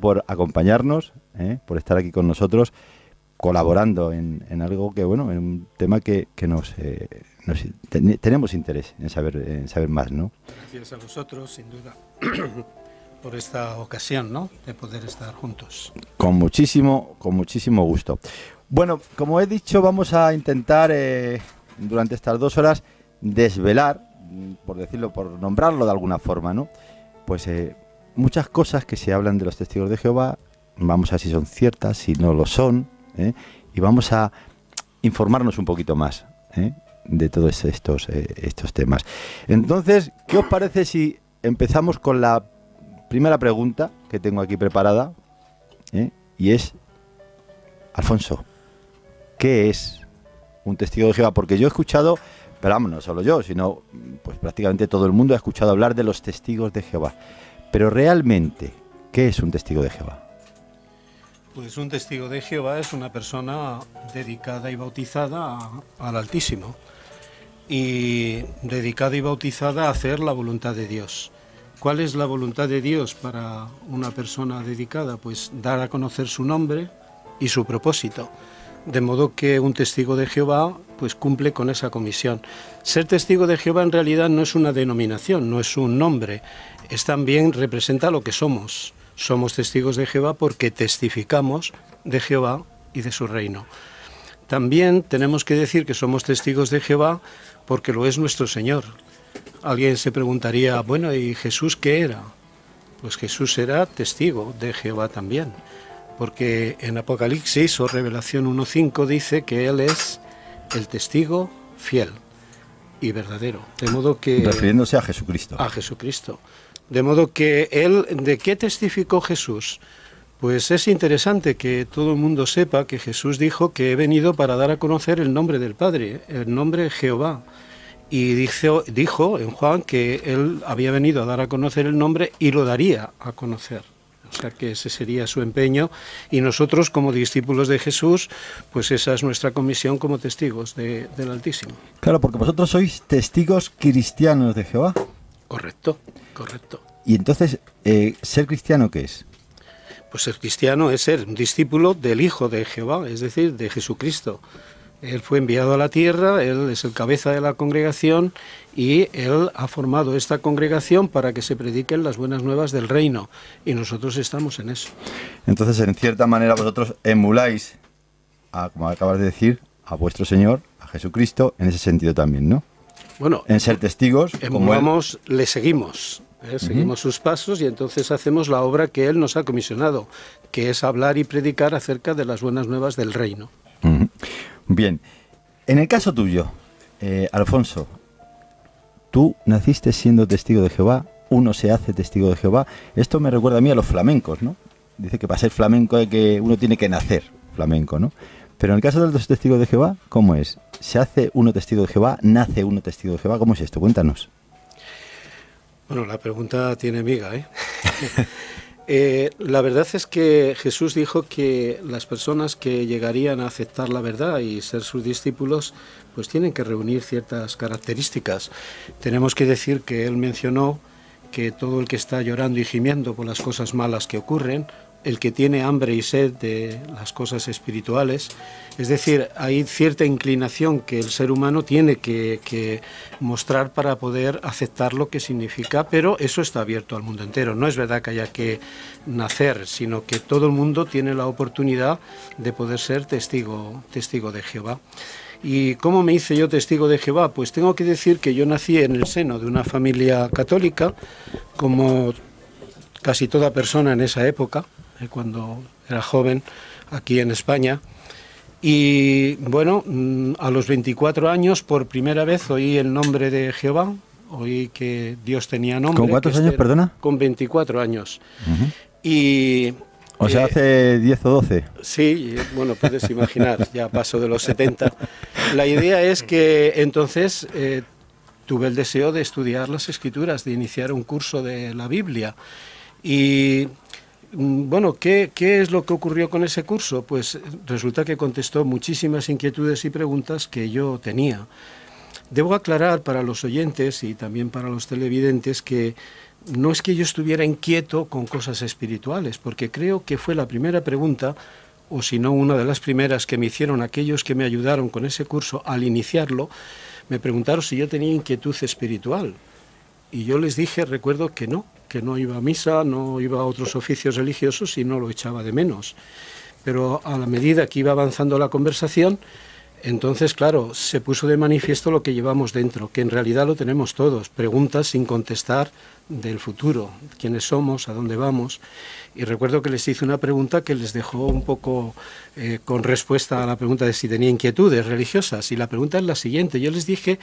por acompañarnos, por estar aquí con nosotros, colaborando en algo que, bueno, en un tema que tenemos interés en saber más, ¿no? Gracias a vosotros, sin duda, por esta ocasión, ¿no?, de poder estar juntos. Con muchísimo gusto. Bueno, como he dicho, vamos a intentar durante estas 2 horas desvelar, por decirlo, por nombrarlo de alguna forma, ¿no?, pues muchas cosas que se hablan de los testigos de Jehová. Vamos a ver si son ciertas, si no lo son, y vamos a informarnos un poquito más de todos estos temas. Entonces, ¿qué os parece si empezamos con la primera pregunta que tengo aquí preparada? Y es, Alfonso, ¿qué es un testigo de Jehová? Porque yo he escuchado, pero vamos, no solo yo, sino pues prácticamente todo el mundo ha escuchado hablar de los testigos de Jehová. Pero realmente, ¿qué es un testigo de Jehová? Pues un testigo de Jehová es una persona dedicada y bautizada al Altísimo, y dedicada y bautizada a hacer la voluntad de Dios. ¿Cuál es la voluntad de Dios para una persona dedicada? Pues dar a conocer su nombre y su propósito. De modo que un testigo de Jehová pues cumple con esa comisión. Ser testigo de Jehová en realidad no es una denominación, no es un nombre, es también representa lo que somos. Somos testigos de Jehová porque testificamos de Jehová y de su reino. También tenemos que decir que somos testigos de Jehová porque lo es nuestro Señor. Alguien se preguntaría, bueno, ¿y Jesús qué era? Pues Jesús era testigo de Jehová también, porque en Apocalipsis o Revelación 1.5 dice que Él es el testigo fiel y verdadero. De modo que... refiriéndose a Jesucristo. A Jesucristo. De modo que Él, ¿de qué testificó Jesús? Pues es interesante que todo el mundo sepa que Jesús dijo que he venido para dar a conocer el nombre del Padre, el nombre Jehová. Y dijo en Juan que Él había venido a dar a conocer el nombre y lo daría a conocer. O sea que ese sería su empeño, y nosotros como discípulos de Jesús, pues esa es nuestra comisión como testigos del Altísimo. Claro, porque vosotros sois testigos cristianos de Jehová. Correcto, correcto. Y entonces, ¿ser cristiano qué es? Pues ser cristiano es ser un discípulo del Hijo de Jehová, es decir, de Jesucristo. Él fue enviado a la tierra, Él es el cabeza de la congregación, y Él ha formado esta congregación para que se prediquen las buenas nuevas del reino, y nosotros estamos en eso. Entonces, en cierta manera, vosotros emuláis, como acabas de decir, a vuestro Señor, a Jesucristo, en ese sentido también, ¿no? Bueno, en ser testigos. Emulamos, le seguimos. Seguimos sus pasos, y entonces hacemos la obra que Él nos ha comisionado, que es hablar y predicar acerca de las buenas nuevas del reino. Bien, en el caso tuyo, Alfonso, tú naciste siendo testigo de Jehová, uno se hace testigo de Jehová. Esto me recuerda a mí a los flamencos, ¿no? Dice que para ser flamenco que uno tiene que nacer flamenco, ¿no? Pero en el caso de los testigos de Jehová, ¿cómo es? ¿Se hace uno testigo de Jehová? ¿Nace uno testigo de Jehová? ¿Cómo es esto? Cuéntanos. Bueno, la pregunta tiene miga, la verdad es que Jesús dijo que las personas que llegarían a aceptar la verdad y ser sus discípulos, pues tienen que reunir ciertas características. Tenemos que decir que Él mencionó que todo el que está llorando y gimiendo por las cosas malas que ocurren, el que tiene hambre y sed de las cosas espirituales, es decir, hay cierta inclinación que el ser humano tiene que mostrar para poder aceptar lo que significa, pero eso está abierto al mundo entero. No es verdad que haya que nacer, sino que todo el mundo tiene la oportunidad de poder ser testigo de Jehová. ¿Y cómo me hice yo testigo de Jehová? Pues tengo que decir que yo nací en el seno de una familia católica, como casi toda persona en esa época, cuando era joven, aquí en España. Y bueno, a los 24 años, por primera vez oí el nombre de Jehová, oí que Dios tenía nombre. ¿Con cuántos años, perdona? Con 24 años. Y... O sea, hace 10 o 12. Sí, bueno, puedes imaginar, ya paso de los 70. La idea es que entonces tuve el deseo de estudiar las Escrituras, de iniciar un curso de la Biblia. Y bueno, ¿qué es lo que ocurrió con ese curso? Pues resulta que contestó muchísimas inquietudes y preguntas que yo tenía. Debo aclarar para los oyentes y también para los televidentes que no es que yo estuviera inquieto con cosas espirituales, porque creo que fue la primera pregunta, o si no una de las primeras que me hicieron aquellos que me ayudaron con ese curso al iniciarlo, me preguntaron si yo tenía inquietud espiritual. Y yo les dije, recuerdo que no iba a misa, no iba a otros oficios religiosos y no lo echaba de menos. Pero a la medida que iba avanzando la conversación, entonces, claro, se puso de manifiesto lo que llevamos dentro, que en realidad lo tenemos todos, preguntas sin contestar del futuro, quiénes somos, a dónde vamos. Y recuerdo que les hice una pregunta que les dejó un poco con respuesta a la pregunta de si tenía inquietudes religiosas. Y la pregunta es la siguiente. Yo les dije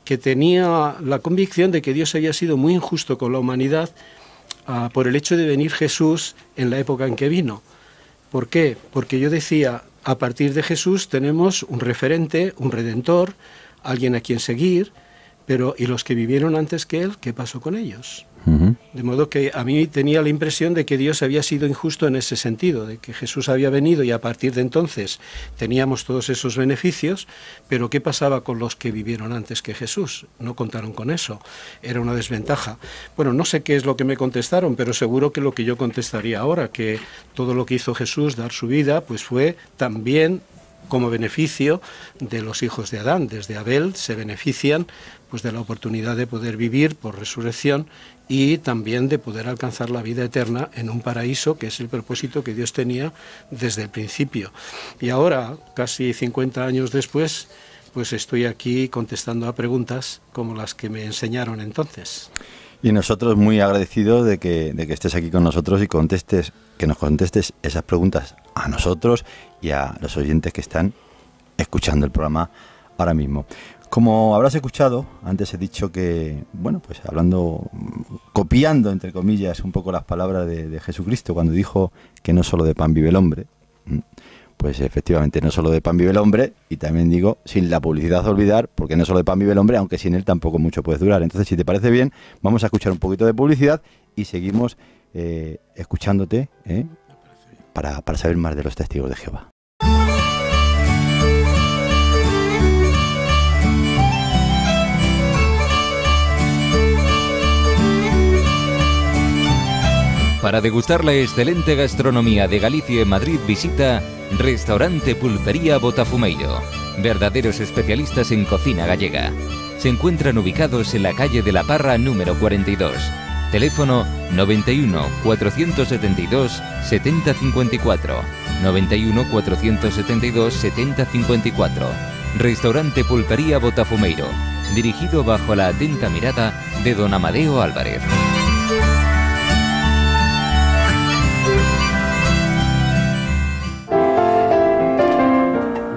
que tenía la convicción de que Dios había sido muy injusto con la humanidad por el hecho de venir Jesús en la época en que vino. ¿Por qué? Porque yo decía, a partir de Jesús tenemos un referente, un redentor, alguien a quien seguir, pero ¿y los que vivieron antes que él, qué pasó con ellos? De modo que a mí tenía la impresión de que Dios había sido injusto en ese sentido, de que Jesús había venido y a partir de entonces teníamos todos esos beneficios, pero ¿qué pasaba con los que vivieron antes que Jesús? No contaron con eso, era una desventaja. Bueno, no sé qué es lo que me contestaron, pero seguro que lo que yo contestaría ahora, que todo lo que hizo Jesús, dar su vida, pues fue también como beneficio de los hijos de Adán. Desde Abel se benefician pues de la oportunidad de poder vivir por resurrección y también de poder alcanzar la vida eterna en un paraíso, que es el propósito que Dios tenía desde el principio. Y ahora, casi 50 años después, pues estoy aquí contestando a preguntas como las que me enseñaron entonces. Y nosotros muy agradecidos de que estés aquí con nosotros y que nos contestes esas preguntas a nosotros y a los oyentes que están escuchando el programa ahora mismo. Como habrás escuchado, antes he dicho que, bueno, pues copiando, entre comillas, un poco las palabras de Jesucristo, cuando dijo que no solo de pan vive el hombre, pues efectivamente no solo de pan vive el hombre, y también digo, sin la publicidad a olvidar, porque no solo de pan vive el hombre, aunque sin él tampoco mucho puede durar. Entonces, si te parece bien, vamos a escuchar un poquito de publicidad y seguimos escuchándote para saber más de los testigos de Jehová. Para degustar la excelente gastronomía de Galicia y Madrid, visita Restaurante Pulpería Botafumeiro, verdaderos especialistas en cocina gallega. Se encuentran ubicados en la calle de la Parra número 42. Teléfono 91 472 7054. 91 472 7054. Restaurante Pulpería Botafumeiro, dirigido bajo la atenta mirada de don Amadeo Álvarez.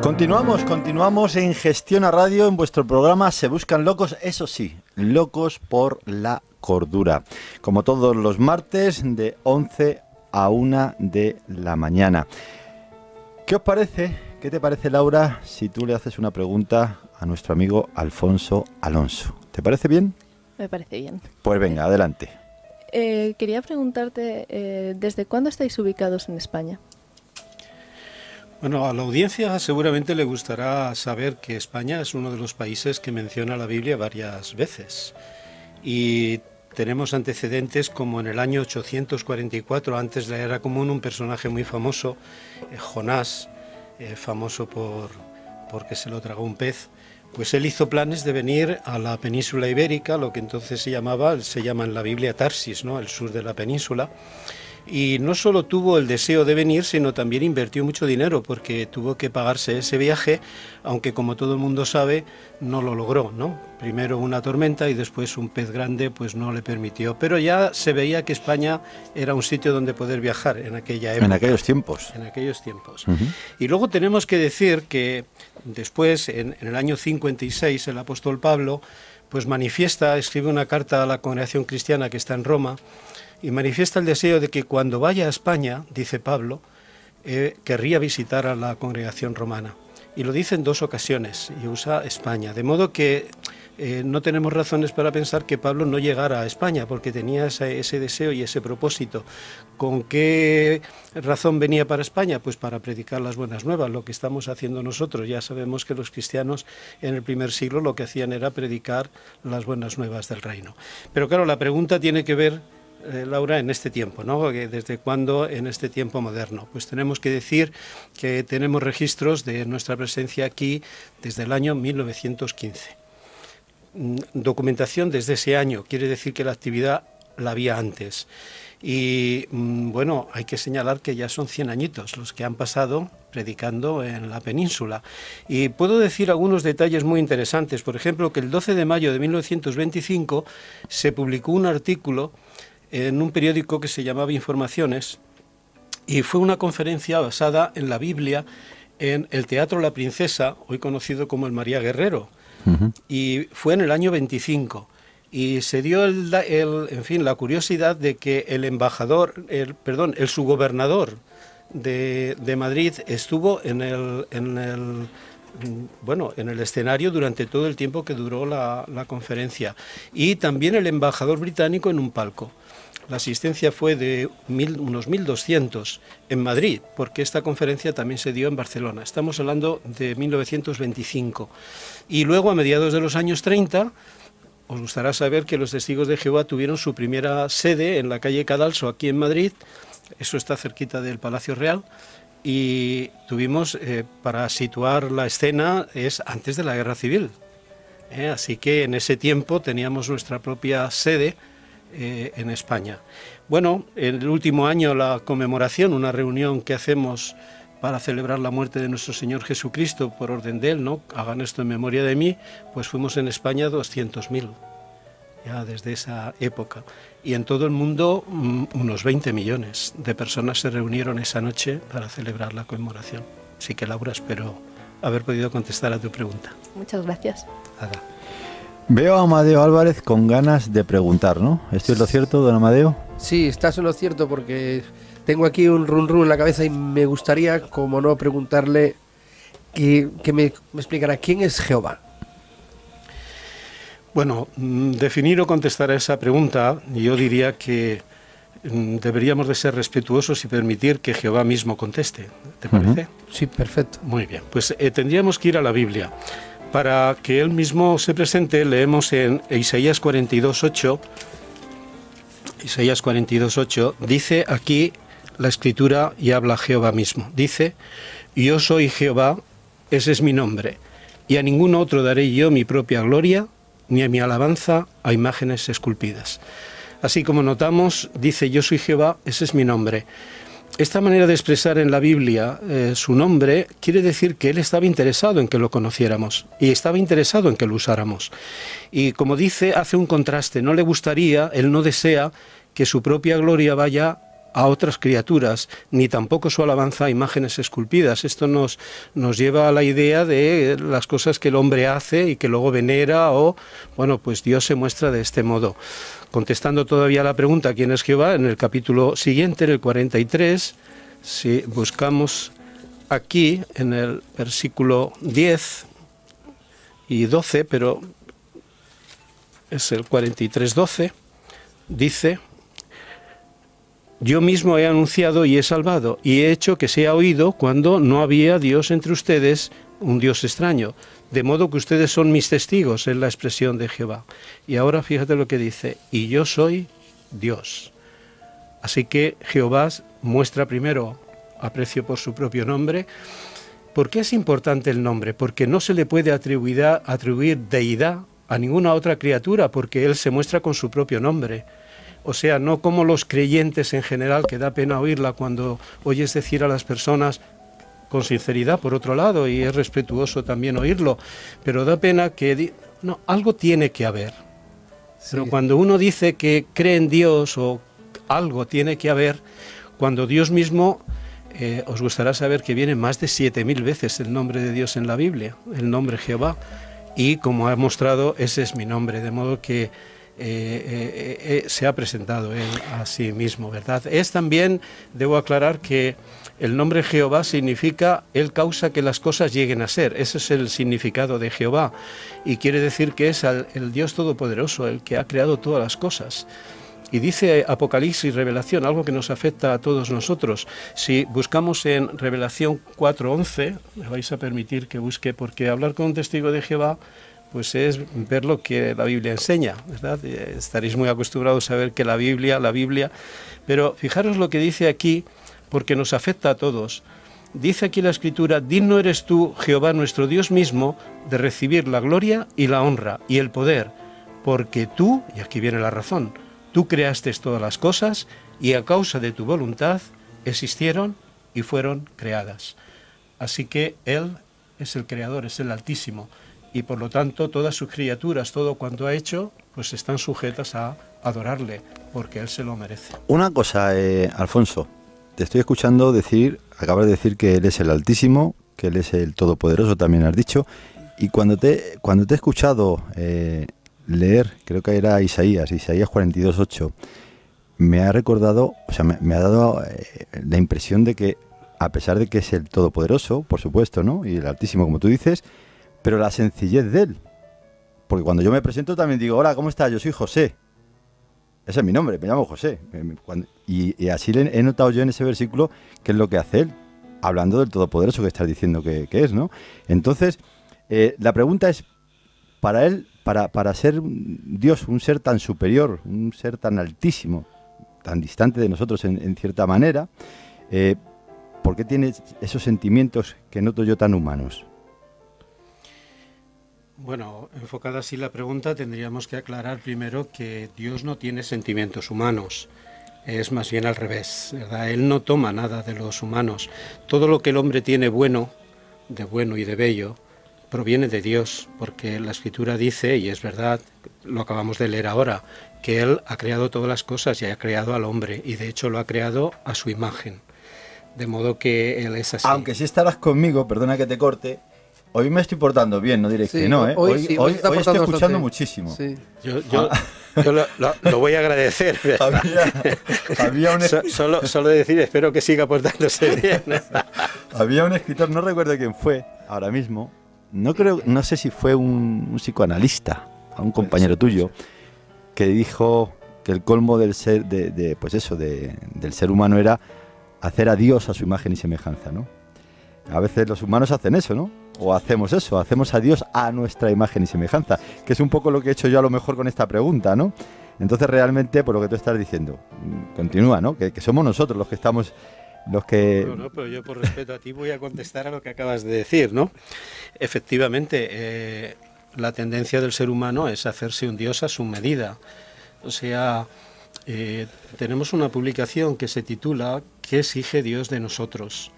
Continuamos en Gestión a Radio, en vuestro programa Se Buscan Locos, eso sí, locos por la cordura. Como todos los martes, de 11 a 1 de la mañana. ¿Qué os parece? ¿Qué te parece, Laura, si tú le haces una pregunta a nuestro amigo Alfonso Alonso? ¿Te parece bien? Me parece bien. Pues venga, adelante. Quería preguntarte, ¿desde cuándo estáis ubicados en España? Bueno, a la audiencia seguramente le gustará saber que España es uno de los países que menciona la Biblia varias veces. Y tenemos antecedentes como en el año 844, antes de la Era Común, un personaje muy famoso, Jonás, famoso porque se lo tragó un pez. Pues él hizo planes de venir a la península ibérica, lo que entonces se llama en la Biblia Tarsis, ¿no?, el sur de la península. Y no solo tuvo el deseo de venir, sino también invirtió mucho dinero, porque tuvo que pagarse ese viaje, aunque como todo el mundo sabe, no lo logró, ¿no? Primero una tormenta y después un pez grande pues no le permitió. Pero ya se veía que España era un sitio donde poder viajar en aquella época. En aquellos tiempos. En aquellos tiempos. Y luego tenemos que decir que después, en el año 56, el apóstol Pablo pues escribe una carta a la congregación cristiana que está en Roma, y manifiesta el deseo de que cuando vaya a España, dice Pablo, querría visitar a la congregación romana. Y lo dice en 2 ocasiones, y usa España. De modo que no tenemos razones para pensar que Pablo no llegara a España, porque tenía ese deseo y ese propósito. ¿Con qué razón venía para España? Pues para predicar las buenas nuevas, lo que estamos haciendo nosotros. Ya sabemos que los cristianos en el primer siglo lo que hacían era predicar las buenas nuevas del reino. Pero claro, la pregunta tiene que ver, Laura, en este tiempo, ¿no? ¿Desde cuándo en este tiempo moderno? Pues tenemos que decir que tenemos registros de nuestra presencia aquí desde el año 1915. Documentación desde ese año, quiere decir que la actividad la había antes. Y bueno, hay que señalar que ya son 100 añitos los que han pasado predicando en la península. Y puedo decir algunos detalles muy interesantes. Por ejemplo, que el 12 de mayo de 1925 se publicó un artículo en un periódico que se llamaba Informaciones, y fue una conferencia basada en la Biblia en el Teatro La Princesa, hoy conocido como el María Guerrero. Y fue en el año 25 y se dio en fin, la curiosidad de que el embajador, el subgobernador de Madrid estuvo en el escenario durante todo el tiempo que duró la conferencia, y también el embajador británico en un palco. La asistencia fue de unos 1.200 en Madrid, porque esta conferencia también se dio en Barcelona. Estamos hablando de 1925. Y luego, a mediados de los años 30, os gustará saber que los Testigos de Jehová tuvieron su primera sede en la calle Cadalso, aquí en Madrid. Eso está cerquita del Palacio Real. Y tuvimos, para situar la escena, es antes de la Guerra Civil. Así que en ese tiempo teníamos nuestra propia sede en España. Bueno, en el último año la conmemoración, una reunión que hacemos para celebrar la muerte de nuestro Señor Jesucristo por orden de Él, ¿no? Hagan esto en memoria de mí, pues fuimos en España 200.000, ya desde esa época. Y en todo el mundo unos 20 millones de personas se reunieron esa noche para celebrar la conmemoración. Así que, Laura, espero haber podido contestar a tu pregunta. Muchas gracias. Nada. Veo a Amadeo Álvarez con ganas de preguntar, ¿no? ¿Esto es lo cierto, don Amadeo? Sí, estás en lo cierto, porque tengo aquí un run run en la cabeza y me gustaría, como no, preguntarle que me explicara quién es Jehová. Bueno, definir o contestar a esa pregunta, yo diría que deberíamos de ser respetuosos y permitir que Jehová mismo conteste. ¿Te parece? Sí, perfecto. Muy bien, pues tendríamos que ir a la Biblia. Para que Él mismo se presente, leemos en Isaías 42:8. Isaías 42:8 dice aquí la Escritura, y habla Jehová mismo. Dice: yo soy Jehová, ese es mi nombre, y a ningún otro daré yo mi propia gloria, ni a mi alabanza a imágenes esculpidas. Así como notamos, dice: yo soy Jehová, ese es mi nombre. Esta manera de expresar en la Biblia su nombre quiere decir que Él estaba interesado en que lo conociéramos y estaba interesado en que lo usáramos. Y como dice, hace un contraste. No le gustaría, Él no desea que su propia gloria vaya a otras criaturas, ni tampoco su alabanza a imágenes esculpidas. Esto nos lleva a la idea de las cosas que el hombre hace y que luego venera, o, bueno, pues Dios se muestra de este modo. Contestando todavía la pregunta ¿quién es Jehová?, en el capítulo siguiente, en el 43, si buscamos aquí en el versículo 10 y 12, pero es el 43:12, dice: yo mismo he anunciado y he salvado, y he hecho que sea oído cuando no había Dios entre ustedes, un Dios extraño. De modo que ustedes son mis testigos, es la expresión de Jehová. Y ahora fíjate lo que dice: y yo soy Dios. Así que Jehová muestra primero aprecio por su propio nombre. ¿Por qué es importante el nombre? Porque no se le puede atribuir deidad a ninguna otra criatura, porque Él se muestra con su propio nombre. O sea, no como los creyentes en general, que da pena oírla cuando oyes decir a las personas, con sinceridad por otro lado, y es respetuoso también oírlo, pero da pena que... no, algo tiene que haber. Sí. Pero cuando uno dice que cree en Dios, o algo tiene que haber, cuando Dios mismo, os gustará saber que viene más de 7.000 veces el nombre de Dios en la Biblia, el nombre Jehová, y como ha mostrado, ese es mi nombre, de modo que se ha presentado él a sí mismo, ¿verdad? Es también, debo aclarar que el nombre Jehová significa Él causa que las cosas lleguen a ser. Ese es el significado de Jehová. Y quiere decir que es el Dios Todopoderoso, el que ha creado todas las cosas. Y dice Apocalipsis, Revelación, algo que nos afecta a todos nosotros. Si buscamos en Revelación 4:11, me vais a permitir que busque, porque hablar con un testigo de Jehová pues es ver lo que la Biblia enseña, ¿verdad? Estaréis muy acostumbrados a ver que la Biblia, pero fijaros lo que dice aquí, porque nos afecta a todos. Dice aquí la Escritura: digno eres tú, Jehová nuestro Dios mismo, de recibir la gloria y la honra y el poder, porque tú, y aquí viene la razón, tú creaste todas las cosas y a causa de tu voluntad existieron y fueron creadas. Así que Él es el Creador, es el Altísimo, y por lo tanto todas sus criaturas, todo cuanto ha hecho, pues están sujetas a adorarle, porque Él se lo merece. Una cosa, Alfonso, te estoy escuchando decir, acabas de decir que Él es el Altísimo, que Él es el Todopoderoso, también has dicho, y cuando te he escuchado leer, creo que era Isaías 42:8, me ha recordado, o sea, me ha dado la impresión de que, a pesar de que es el Todopoderoso, por supuesto, ¿no?, y el Altísimo, como tú dices, pero la sencillez de Él. Porque cuando yo me presento también digo: hola, ¿cómo estás? Yo soy José. Ese es mi nombre, me llamo José. Y así he notado yo en ese versículo qué es lo que hace Él, hablando del Todopoderoso que estás diciendo que es, ¿no? Entonces, la pregunta es, para Él, para ser Dios, un ser tan superior, un ser tan altísimo, tan distante de nosotros en cierta manera, ¿por qué tiene esos sentimientos que noto yo tan humanos? Bueno, enfocada así la pregunta, tendríamos que aclarar primero que Dios no tiene sentimientos humanos, es más bien al revés, ¿verdad? Él no toma nada de los humanos. Todo lo que el hombre tiene bueno y de bello, proviene de Dios, porque la Escritura dice, y es verdad, lo acabamos de leer ahora, que Él ha creado todas las cosas y ha creado al hombre, y de hecho lo ha creado a su imagen, de modo que Él es así. Aunque si estarás conmigo, perdona que te corte, hoy me estoy portando bien, no diré sí, que no, ¿eh? Hoy estoy escuchando bastante. muchísimo. Sí. Yo lo voy a agradecer. Había un solo decir, espero que siga portándose bien. Había un escritor, no recuerdo quién fue ahora mismo, no sé si fue un psicoanalista, un compañero tuyo, que dijo que el colmo del ser, del ser humano era hacer a Dios a su imagen y semejanza, ¿no? A veces los humanos hacen eso, ¿no? O hacemos eso, hacemos a Dios a nuestra imagen y semejanza, que es un poco lo que he hecho yo a lo mejor con esta pregunta, ¿no? Entonces realmente, por lo que tú estás diciendo, continúa, ¿no? Que somos nosotros los que estamos, los que... No, pero yo por respeto a ti voy a contestar a lo que acabas de decir, ¿no? Efectivamente, la tendencia del ser humano es hacerse un Dios a su medida. O sea, tenemos una publicación que se titula ¿Qué exige Dios de nosotros?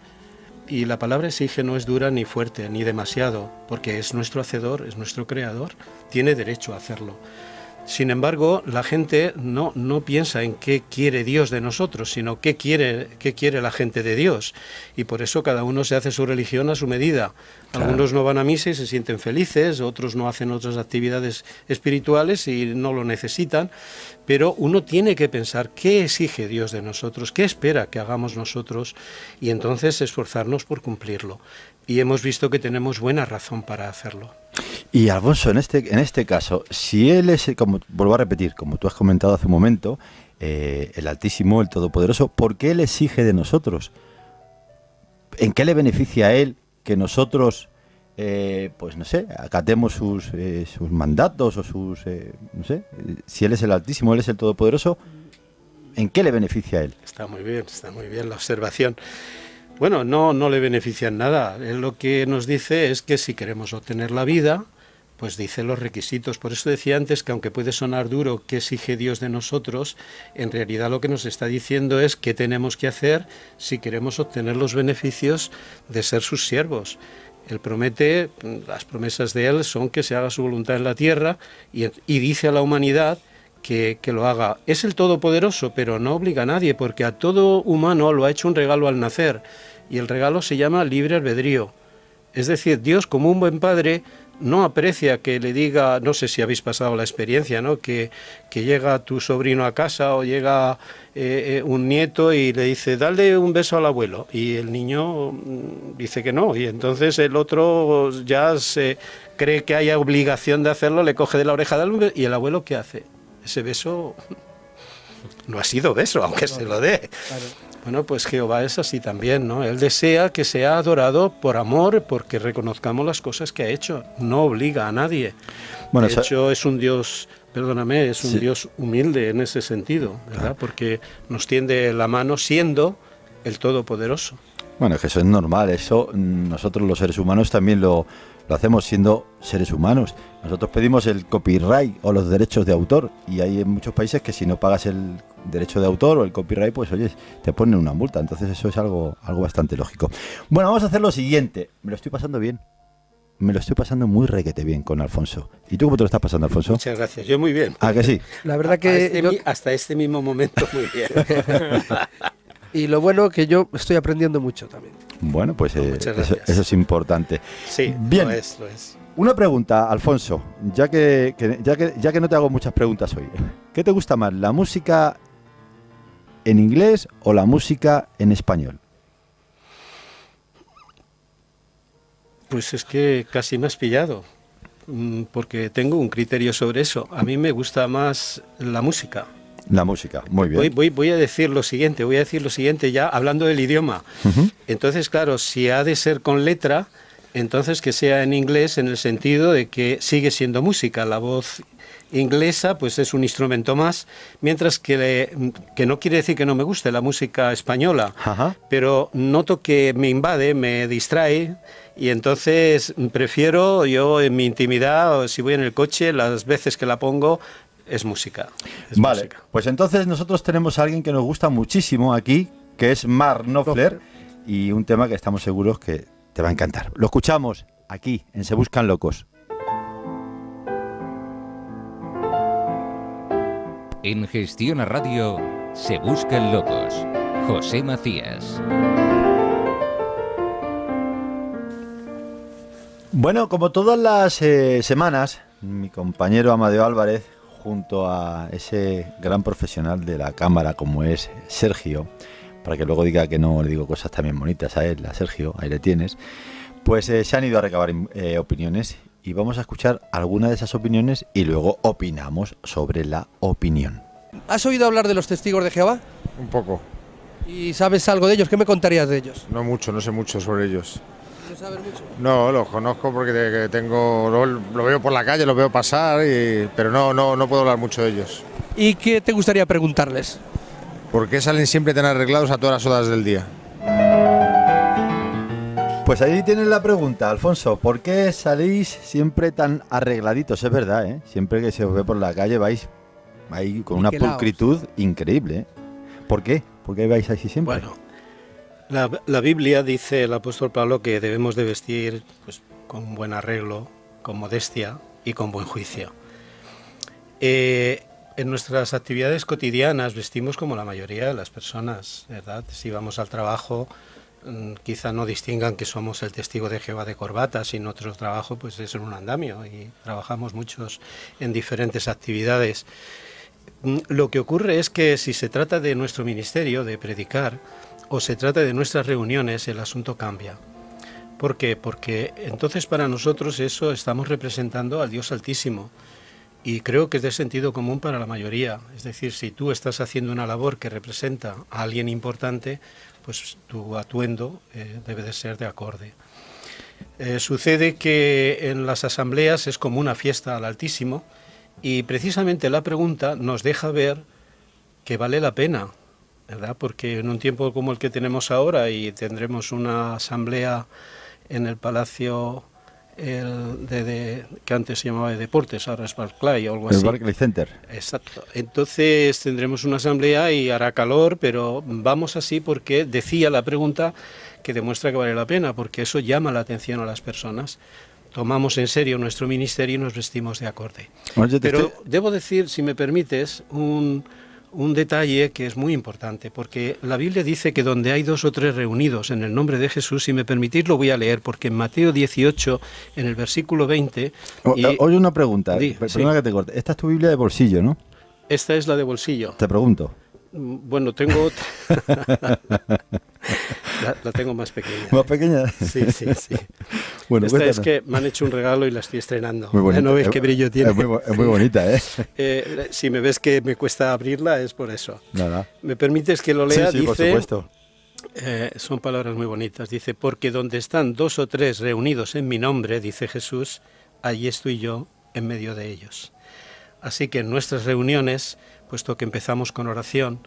Y la palabra exige no es dura ni fuerte, ni demasiado, porque es nuestro hacedor, es nuestro creador, tiene derecho a hacerlo. Sin embargo, la gente no piensa en qué quiere Dios de nosotros, sino qué quiere la gente de Dios. Y por eso cada uno se hace su religión a su medida. Claro. Algunos no van a misa y se sienten felices, otros no hacen otras actividades espirituales y no lo necesitan. Pero uno tiene que pensar qué exige Dios de nosotros, qué espera que hagamos nosotros y entonces esforzarnos por cumplirlo. Y hemos visto que tenemos buena razón para hacerlo. Y Alfonso, en este caso, si Él es, como vuelvo a repetir, como tú has comentado hace un momento, el Altísimo, el Todopoderoso, ¿por qué Él exige de nosotros? ¿En qué le beneficia a Él que nosotros, pues no sé, acatemos sus mandatos o sus, no sé, si Él es el Altísimo, Él es el Todopoderoso, ¿en qué le beneficia a Él? Está muy bien la observación. Bueno, no le benefician nada. Él lo que nos dice es que si queremos obtener la vida, pues dice los requisitos. Por eso decía antes que aunque puede sonar duro qué exige Dios de nosotros, en realidad lo que nos está diciendo es qué tenemos que hacer si queremos obtener los beneficios de ser sus siervos. Él promete, las promesas de Él son que se haga su voluntad en la tierra y dice a la humanidad que lo haga. Es el Todopoderoso, pero no obliga a nadie, porque a todo humano lo ha hecho un regalo al nacer, y el regalo se llama libre albedrío. Es decir, Dios, como un buen padre, no aprecia que le diga, no sé si habéis pasado la experiencia, ¿no? Que llega tu sobrino a casa o llega un nieto y le dice, dale un beso al abuelo, y el niño dice que no, y entonces el otro ya se cree que hay obligación de hacerlo, le coge de la oreja y el abuelo ¿qué hace? Ese beso no ha sido beso, aunque se lo dé. Claro. Bueno, pues Jehová es así también, ¿no? Él desea que sea adorado por amor, porque reconozcamos las cosas que ha hecho. No obliga a nadie. Bueno, de hecho, es un Dios, perdóname, es un Dios humilde en ese sentido, ¿verdad? Porque nos tiende la mano siendo el Todopoderoso. Bueno, es que eso es normal, eso nosotros los seres humanos también lo hacemos siendo seres humanos. Nosotros pedimos el copyright o los derechos de autor, y hay en muchos países que si no pagas el derecho de autor o el copyright, pues oye, te ponen una multa. Entonces eso es algo bastante lógico. Bueno, vamos a hacer lo siguiente. Me lo estoy pasando bien. Me lo estoy pasando muy requete bien con Alfonso. ¿Y tú cómo te lo estás pasando, Alfonso? Muchas gracias, yo muy bien. ¿Ah, que sí? La verdad que... Hasta este mismo momento muy bien. Y lo bueno que yo estoy aprendiendo mucho también. Bueno, pues muchas gracias. eso es importante. Sí, bien. lo es. Una pregunta, Alfonso, ya que no te hago muchas preguntas hoy. ¿Qué te gusta más, la música en inglés o la música en español? Pues es que casi me has pillado, porque tengo un criterio sobre eso. A mí me gusta más la música. La música, muy bien. Voy a decir lo siguiente ya hablando del idioma. Entonces, claro, si ha de ser con letra, entonces que sea en inglés, en el sentido de que sigue siendo música. La voz inglesa pues es un instrumento más, mientras que no quiere decir que no me guste la música española. Ajá. Pero noto que me invade, me distrae, y entonces prefiero yo en mi intimidad, o si voy en el coche, las veces que la pongo, es música. Vale, música. Pues entonces nosotros tenemos a alguien que nos gusta muchísimo aquí, que es Mark Knopfler, y un tema que estamos seguros que te va a encantar. Lo escuchamos aquí, en Se Buscan Locos. En Gestiona Radio, Se Buscan Locos. José Macías. Bueno, como todas las semanas, mi compañero Amadeo Álvarez, junto a ese gran profesional de la cámara como es Sergio, para que luego diga que no le digo cosas también bonitas a él, a Sergio, ahí le tienes, pues se han ido a recabar opiniones, y vamos a escuchar alguna de esas opiniones y luego opinamos sobre la opinión. ¿Has oído hablar de los testigos de Jehová? Un poco. ¿Y sabes algo de ellos? ¿Qué me contarías de ellos? No mucho, no sé mucho sobre ellos. ¿No sabes mucho? No, los conozco porque lo veo por la calle, los veo pasar, pero no puedo hablar mucho de ellos. ¿Y qué te gustaría preguntarles? ¿Por qué salen siempre tan arreglados a todas las horas del día? Pues ahí tienes la pregunta, Alfonso. ¿Por qué salís siempre tan arregladitos? Es verdad, ¿eh? Siempre que se os ve por la calle vais ahí con una pulcritud increíble, ¿eh? ¿Por qué? ¿Por qué vais así siempre? Bueno, la Biblia dice el apóstol Pablo que debemos de vestir pues, con buen arreglo, con modestia y con buen juicio. En nuestras actividades cotidianas vestimos como la mayoría de las personas, ¿verdad? Si vamos al trabajo, quizá no distingan que somos el testigo de Jehová de corbata, sino nuestro trabajo pues es en un andamio, y trabajamos muchos en diferentes actividades. Lo que ocurre es que si se trata de nuestro ministerio, de predicar, o se trata de nuestras reuniones, el asunto cambia. ¿Por qué? Porque entonces para nosotros eso estamos representando al Dios Altísimo, y creo que es de sentido común para la mayoría. Es decir, si tú estás haciendo una labor que representa a alguien importante, pues tu atuendo debe de ser de acorde. Sucede que en las asambleas es como una fiesta al Altísimo, y precisamente la pregunta nos deja ver que vale la pena, ¿verdad? Porque en un tiempo como el que tenemos ahora, y tendremos una asamblea en el Palacio que antes se llamaba de Deportes, ahora es Barclay o algo así. El Barclay Center. Exacto. Entonces tendremos una asamblea y hará calor, pero vamos así porque decía la pregunta que demuestra que vale la pena, porque eso llama la atención a las personas. Tomamos en serio nuestro ministerio y nos vestimos de acorde. Pero debo decir, si me permites, un detalle que es muy importante, porque la Biblia dice que donde hay 2 o 3 reunidos en el nombre de Jesús, si me permitís lo voy a leer, porque en Mateo 18, en el versículo 20... Oye, una pregunta, perdona sí. que te corte. Esta es tu Biblia de bolsillo, ¿no? Esta es la de bolsillo. Te pregunto. Bueno, tengo otra. la tengo más pequeña. ¿Más pequeña? Sí. Bueno, esta cuéntanos. es que me han hecho un regalo y la estoy estrenando. Muy bonita. ¿No ves qué brillo tiene? Es muy bonita, ¿eh? Si me ves que me cuesta abrirla es por eso. Nada. ¿Me permites que lo lea? Sí, Dice, por supuesto. son palabras muy bonitas. Dice, porque donde están 2 o 3 reunidos en mi nombre, dice Jesús, allí estoy yo en medio de ellos. Así que en nuestras reuniones, puesto que empezamos con oración,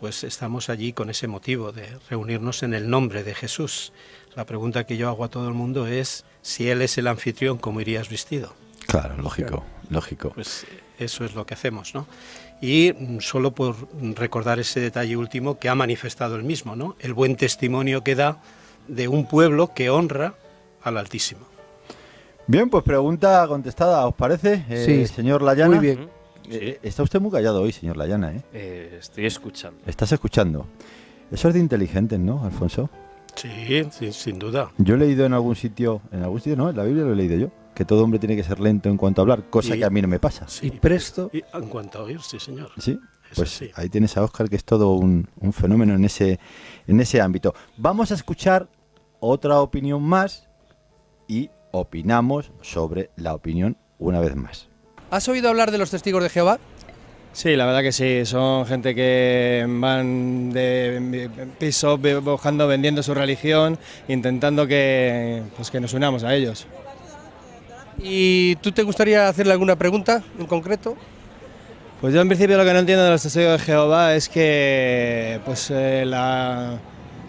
pues estamos allí con ese motivo de reunirnos en el nombre de Jesús. La pregunta que yo hago a todo el mundo es, si Él es el anfitrión, ¿cómo irías vestido? Claro, lógico. Pues eso es lo que hacemos, ¿no? Y solo por recordar ese detalle último que ha manifestado él mismo, ¿no? El buen testimonio que da de un pueblo que honra al Altísimo. Bien, pues pregunta contestada, ¿os parece, Sí, señor Layana? muy bien. Está usted muy callado hoy, señor Layana, ¿eh? Estoy escuchando. Estás escuchando. Eso es de inteligentes, ¿no, Alfonso? Sí, sin duda. Yo he leído en algún sitio no, en la Biblia lo he leído yo, que todo hombre tiene que ser lento en cuanto a hablar, cosa que a mí no me pasa. Sí, Y presto. y en cuanto a oír, sí, señor. Sí, Eso pues sí. ahí tienes a Óscar, que es todo un fenómeno en ese ámbito. Vamos a escuchar otra opinión más y opinamos sobre la opinión una vez más. ¿Has oído hablar de los testigos de Jehová? Sí, la verdad que sí, son gente que van de piso buscando, vendiendo su religión, intentando que nos unamos a ellos. ¿Y tú te gustaría hacerle alguna pregunta en concreto? Pues yo en principio lo que no entiendo de los testigos de Jehová es que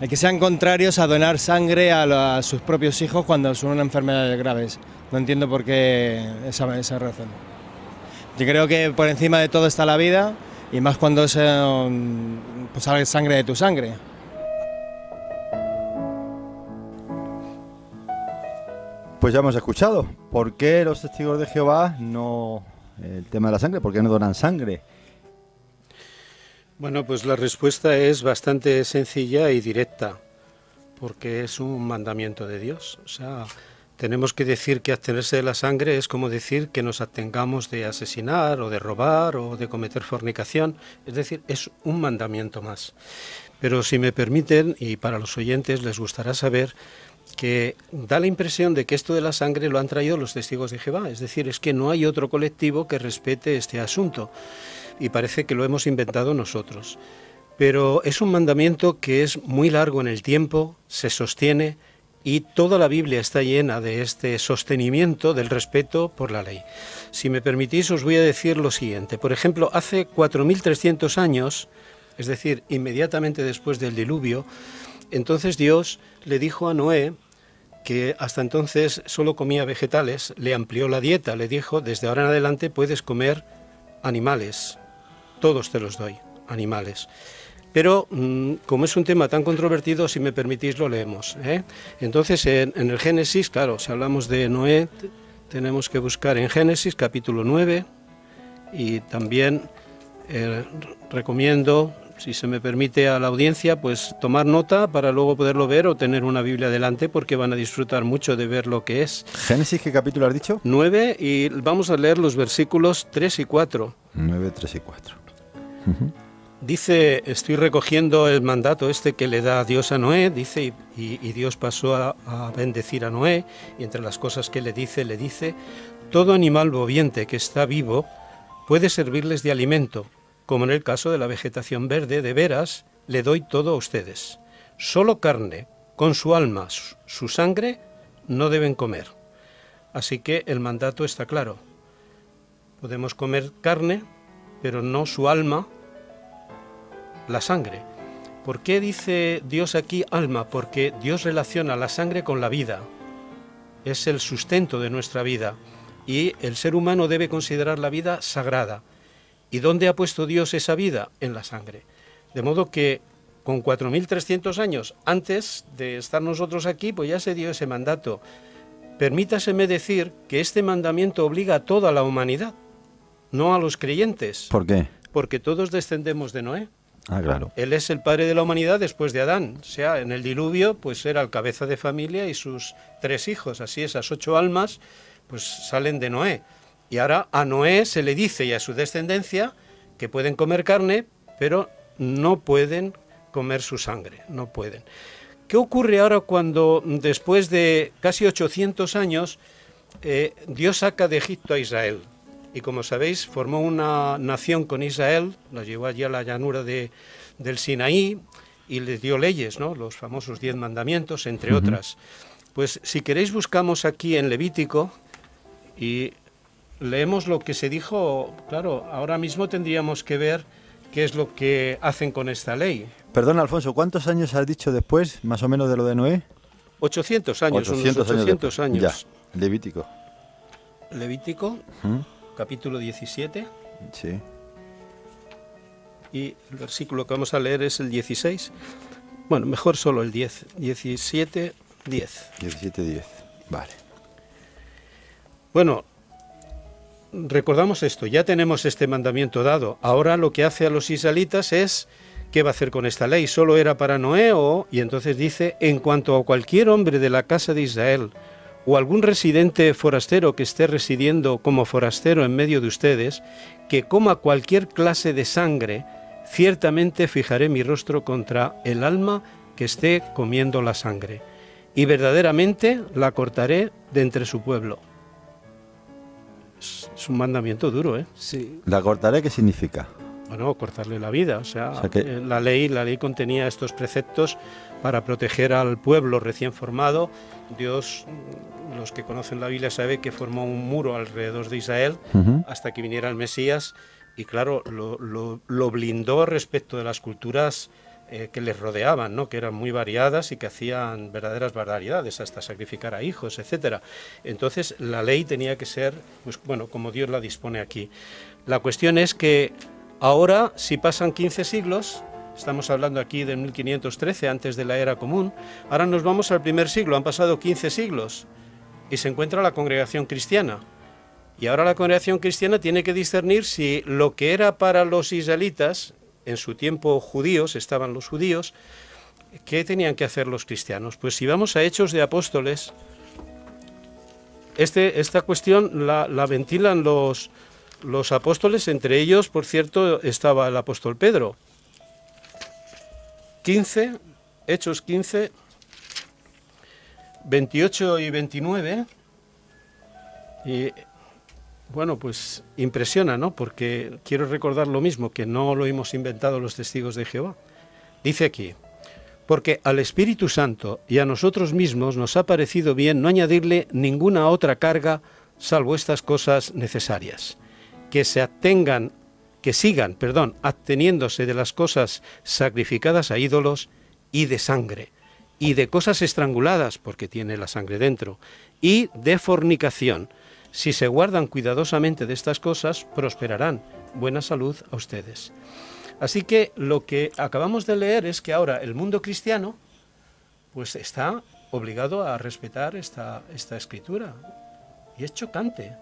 el que sean contrarios a donar sangre a sus propios hijos cuando son enfermedades graves. No entiendo por qué esa razón. Yo creo que por encima de todo está la vida, y más cuando es sangre de tu sangre. Pues ya hemos escuchado. ¿Por qué los testigos de Jehová no... el tema de la sangre, ¿por qué no donan sangre? Bueno, pues la respuesta es bastante sencilla y directa, porque es un mandamiento de Dios. O sea, tenemos que decir que abstenerse de la sangre es como decir que nos abstengamos de asesinar o de robar o de cometer fornicación. Es decir, es un mandamiento más. Pero si me permiten, y para los oyentes les gustará saber, que da la impresión de que esto de la sangre lo han traído los testigos de Jehová. Es decir, es que no hay otro colectivo que respete este asunto. Y parece que lo hemos inventado nosotros. Pero es un mandamiento que es muy largo en el tiempo, se sostiene, y toda la Biblia está llena de este sostenimiento del respeto por la ley. Si me permitís, os voy a decir lo siguiente. Por ejemplo, hace 4.300 años, es decir, inmediatamente después del diluvio, entonces Dios le dijo a Noé, que hasta entonces solo comía vegetales, le amplió la dieta, le dijo, desde ahora en adelante puedes comer animales, todos te los doy, animales. Pero como es un tema tan controvertido, si me permitís lo leemos, ¿eh? Entonces en el Génesis, claro, si hablamos de Noé, tenemos que buscar en Génesis capítulo 9, y también recomiendo, si se me permite a la audiencia, pues tomar nota para luego poderlo ver o tener una Biblia delante, porque van a disfrutar mucho de ver lo que es. ¿Génesis qué capítulo has dicho? 9, y vamos a leer los versículos 3 y 4. 9, 3 y 4. Dice, estoy recogiendo el mandato que le da Dios a Noé, dice, y Dios pasó a bendecir a Noé, y entre las cosas que le dice, todo animal viviente que está vivo puede servirles de alimento, como en el caso de la vegetación verde, de veras, le doy todo a ustedes. Solo carne, con su alma, su sangre, no deben comer. Así que el mandato está claro. Podemos comer carne, pero no su alma, la sangre. ¿Por qué dice Dios aquí alma? Porque Dios relaciona la sangre con la vida. Es el sustento de nuestra vida. Y el ser humano debe considerar la vida sagrada. ¿Y dónde ha puesto Dios esa vida? En la sangre. De modo que con 4.300 años antes de estar nosotros aquí, pues ya se dio ese mandato. Permítaseme decir que este mandamiento obliga a toda la humanidad, no a los creyentes. ¿Por qué? porque todos descendemos de Noé. Ah, claro. Él es el padre de la humanidad después de Adán. O sea, en el diluvio, pues era el cabeza de familia y sus 3 hijos. Así esas 8 almas, pues salen de Noé. Y ahora a Noé se le dice y a su descendencia que pueden comer carne, pero no pueden comer su sangre, no pueden. ¿Qué ocurre ahora cuando después de casi 800 años Dios saca de Egipto a Israel? Y como sabéis, formó una nación con Israel, la llevó allí a la llanura del Sinaí y les dio leyes, ¿no? Los famosos 10 mandamientos, entre otras. Pues si queréis buscamos aquí en Levítico y leemos lo que se dijo. Claro, ahora mismo tendríamos que ver qué es lo que hacen con esta ley. Perdón, Alfonso, ¿cuántos años has dicho después, más o menos, de lo de Noé? 800 años, 800 unos 800 años. Ya, Levítico. Levítico, capítulo 17. Sí. Y el versículo que vamos a leer es el 16. Bueno, mejor solo el 10. 17, 10. 17, 10. Vale. Bueno, recordamos esto, ya tenemos este mandamiento dado. Ahora lo que hace a los israelitas es, ¿qué va a hacer con esta ley? ¿Solo era para Noé? Y entonces dice, en cuanto a cualquier hombre de la casa de Israel o algún residente forastero que esté residiendo como forastero en medio de ustedes, que coma cualquier clase de sangre, ciertamente fijaré mi rostro contra el alma que esté comiendo la sangre, y verdaderamente la cortaré de entre su pueblo. Es un mandamiento duro, ¿eh? Sí. ¿La cortaré qué significa? Bueno, cortarle la vida, o sea que... la ley contenía estos preceptos para proteger al pueblo recién formado. Dios, los que conocen la Biblia saben que formó un muro alrededor de Israel hasta que viniera el Mesías, y claro, lo blindó respecto de las culturas que les rodeaban, ¿no? Que eran muy variadas y que hacían verdaderas barbaridades, hasta sacrificar a hijos, etcétera. Entonces la ley tenía que ser, pues bueno, como Dios la dispone aquí. La cuestión es que ahora, si pasan 15 siglos, estamos hablando aquí de 1513, antes de la era común, ahora nos vamos al primer siglo, han pasado 15 siglos y se encuentra la congregación cristiana. Y ahora la congregación cristiana tiene que discernir si lo que era para los israelitas, en su tiempo judíos, estaban los judíos, ¿qué tenían que hacer los cristianos? Pues si vamos a Hechos de Apóstoles, esta cuestión la ventilan los apóstoles, entre ellos, por cierto, estaba el apóstol Pedro. 15, Hechos 15, 28 y 29, y bueno, pues impresiona, ¿no? Porque quiero recordar lo mismo, que no lo hemos inventado los testigos de Jehová. Dice aquí, porque al Espíritu Santo y a nosotros mismos nos ha parecido bien no añadirle ninguna otra carga salvo estas cosas necesarias, que sigan, absteniéndose de las cosas sacrificadas a ídolos y de sangre, y de cosas estranguladas, porque tiene la sangre dentro, y de fornicación. Si se guardan cuidadosamente de estas cosas, prosperarán. Buena salud a ustedes. Así que lo que acabamos de leer es que ahora el mundo cristiano pues está obligado a respetar esta escritura. Y es chocante,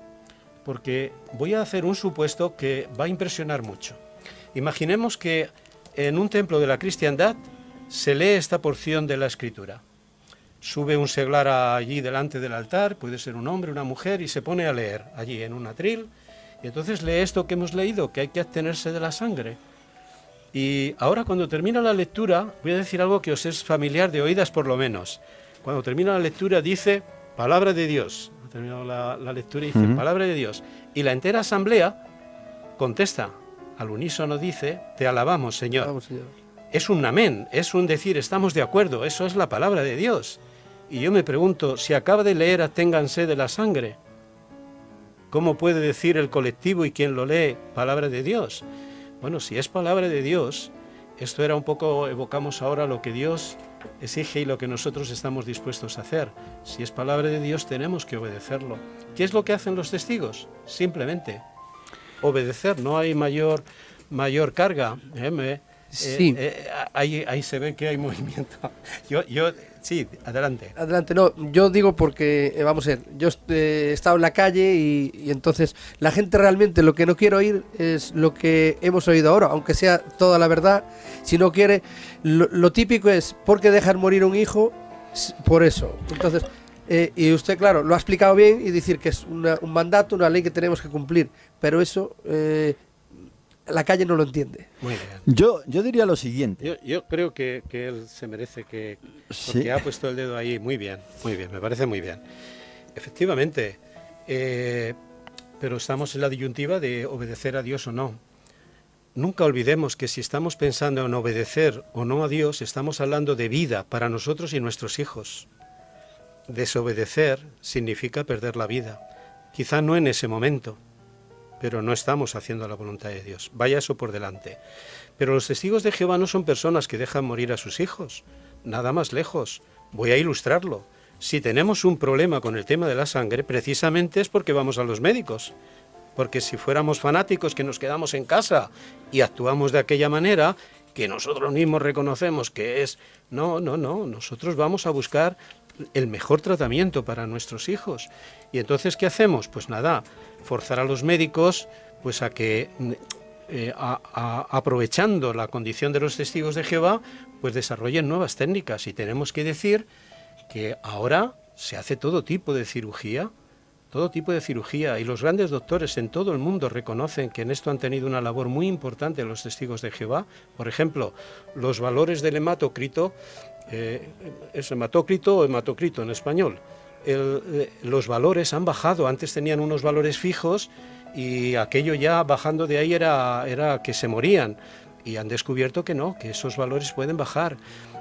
porque voy a hacer un supuesto que va a impresionar mucho. Imaginemos que en un templo de la cristiandad se lee esta porción de la escritura. Sube un seglar allí delante del altar, puede ser un hombre, una mujer, y se pone a leer allí en un atril, y entonces lee esto que hemos leído, que hay que abstenerse de la sangre. Y ahora cuando termina la lectura, voy a decir algo que os es familiar de oídas por lo menos. Cuando termina la lectura dice, palabra de Dios. Ha terminado la lectura y dice, palabra de Dios. Y la entera asamblea contesta, al unísono dice, te alabamos, Señor. Vamos, Señor. Es un amén, es un decir, estamos de acuerdo, eso es la palabra de Dios. Y yo me pregunto, si acaba de leer absténganse de la sangre, ¿cómo puede decir el colectivo y quien lo lee palabra de Dios? Bueno, si es palabra de Dios, esto era un poco, evocamos ahora lo que Dios exige y lo que nosotros estamos dispuestos a hacer. Si es palabra de Dios, tenemos que obedecerlo. ¿Qué es lo que hacen los testigos? Simplemente obedecer, no hay mayor carga. Sí. Ahí se ve que hay movimiento. Sí, adelante. Adelante, no, yo digo porque, vamos a ver, yo he estado en la calle y entonces la gente realmente lo que no quiere oír es lo que hemos oído ahora, aunque sea toda la verdad. Si no quiere, lo típico es, ¿por qué dejar morir un hijo? Por eso. Entonces, y usted, claro, lo ha explicado bien y decir que es un mandato, una ley que tenemos que cumplir, pero eso la calle no lo entiende. Muy bien. Yo diría lo siguiente. Yo creo que él se merece que... Sí. Porque ha puesto el dedo ahí muy bien, me parece muy bien. Efectivamente, pero estamos en la disyuntiva de obedecer a Dios o no. Nunca olvidemos que si estamos pensando en obedecer o no a Dios, estamos hablando de vida para nosotros y nuestros hijos. Desobedecer significa perder la vida. Quizá no en ese momento, pero no estamos haciendo la voluntad de Dios. Vaya eso por delante. Pero los testigos de Jehová no son personas que dejan morir a sus hijos. Nada más lejos. Voy a ilustrarlo. Si tenemos un problema con el tema de la sangre, precisamente es porque vamos a los médicos. Porque si fuéramos fanáticos que nos quedamos en casa y actuamos de aquella manera, que nosotros mismos reconocemos que es... No. Nosotros vamos a buscar el mejor tratamiento para nuestros hijos. Y entonces, ¿qué hacemos? Pues nada, forzar a los médicos pues a que, aprovechando la condición de los testigos de Jehová, pues desarrollen nuevas técnicas. Y tenemos que decir que ahora se hace todo tipo de cirugía, y los grandes doctores en todo el mundo reconocen que en esto han tenido una labor muy importante los testigos de Jehová. Por ejemplo, los valores del hematocrito, ¿es hematócrito o hematocrito en español? Los valores han bajado, antes tenían unos valores fijos y aquello ya bajando de ahí era que se morían, y han descubierto que no, que esos valores pueden bajar.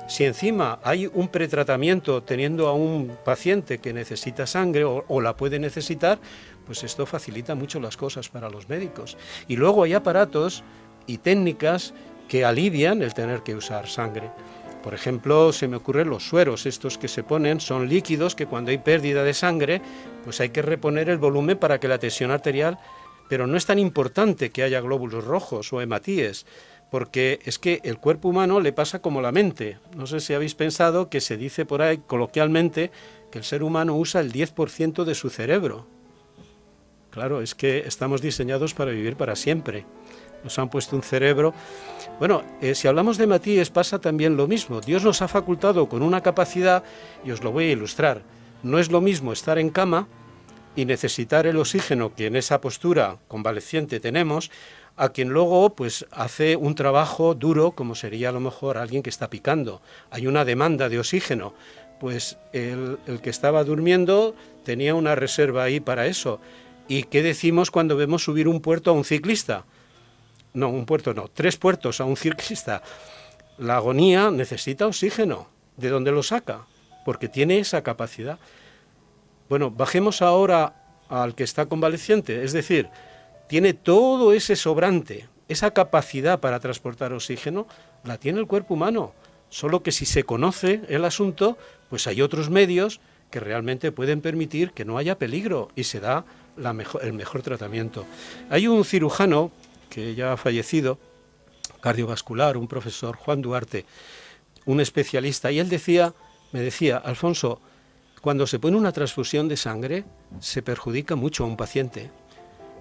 Si encima hay un pretratamiento teniendo a un paciente que necesita sangre o la puede necesitar, pues esto facilita mucho las cosas para los médicos. Y luego hay aparatos y técnicas que alivian el tener que usar sangre. Por ejemplo, se me ocurren los sueros, estos que se ponen, son líquidos que cuando hay pérdida de sangre, pues hay que reponer el volumen para que la tensión arterial, pero no es tan importante que haya glóbulos rojos o hematíes, porque es que el cuerpo humano le pasa como la mente. No sé si habéis pensado que se dice por ahí coloquialmente que el ser humano usa el 10% de su cerebro. Claro, es que estamos diseñados para vivir para siempre. Nos han puesto un cerebro. Bueno, si hablamos de hematíes pasa también lo mismo. Dios nos ha facultado con una capacidad, y os lo voy a ilustrar. No es lo mismo estar en cama y necesitar el oxígeno que en esa postura convaleciente tenemos, a quien luego pues hace un trabajo duro, como sería a lo mejor alguien que está picando. Hay una demanda de oxígeno. Pues el que estaba durmiendo tenía una reserva ahí para eso. ¿Y qué decimos cuando vemos subir un puerto a un ciclista? No, un puerto no, 3 puertos a un ciclista. La agonía necesita oxígeno. ¿De dónde lo saca? Porque tiene esa capacidad. Bueno, bajemos ahora al que está convaleciente, es decir, tiene todo ese sobrante, esa capacidad para transportar oxígeno, la tiene el cuerpo humano. Solo que si se conoce el asunto, pues hay otros medios que realmente pueden permitir que no haya peligro y se da el mejor tratamiento. Hay un cirujano que ya ha fallecido, cardiovascular, un profesor, Juan Duarte, un especialista, y él me decía, Alfonso, cuando se pone una transfusión de sangre se perjudica mucho a un paciente,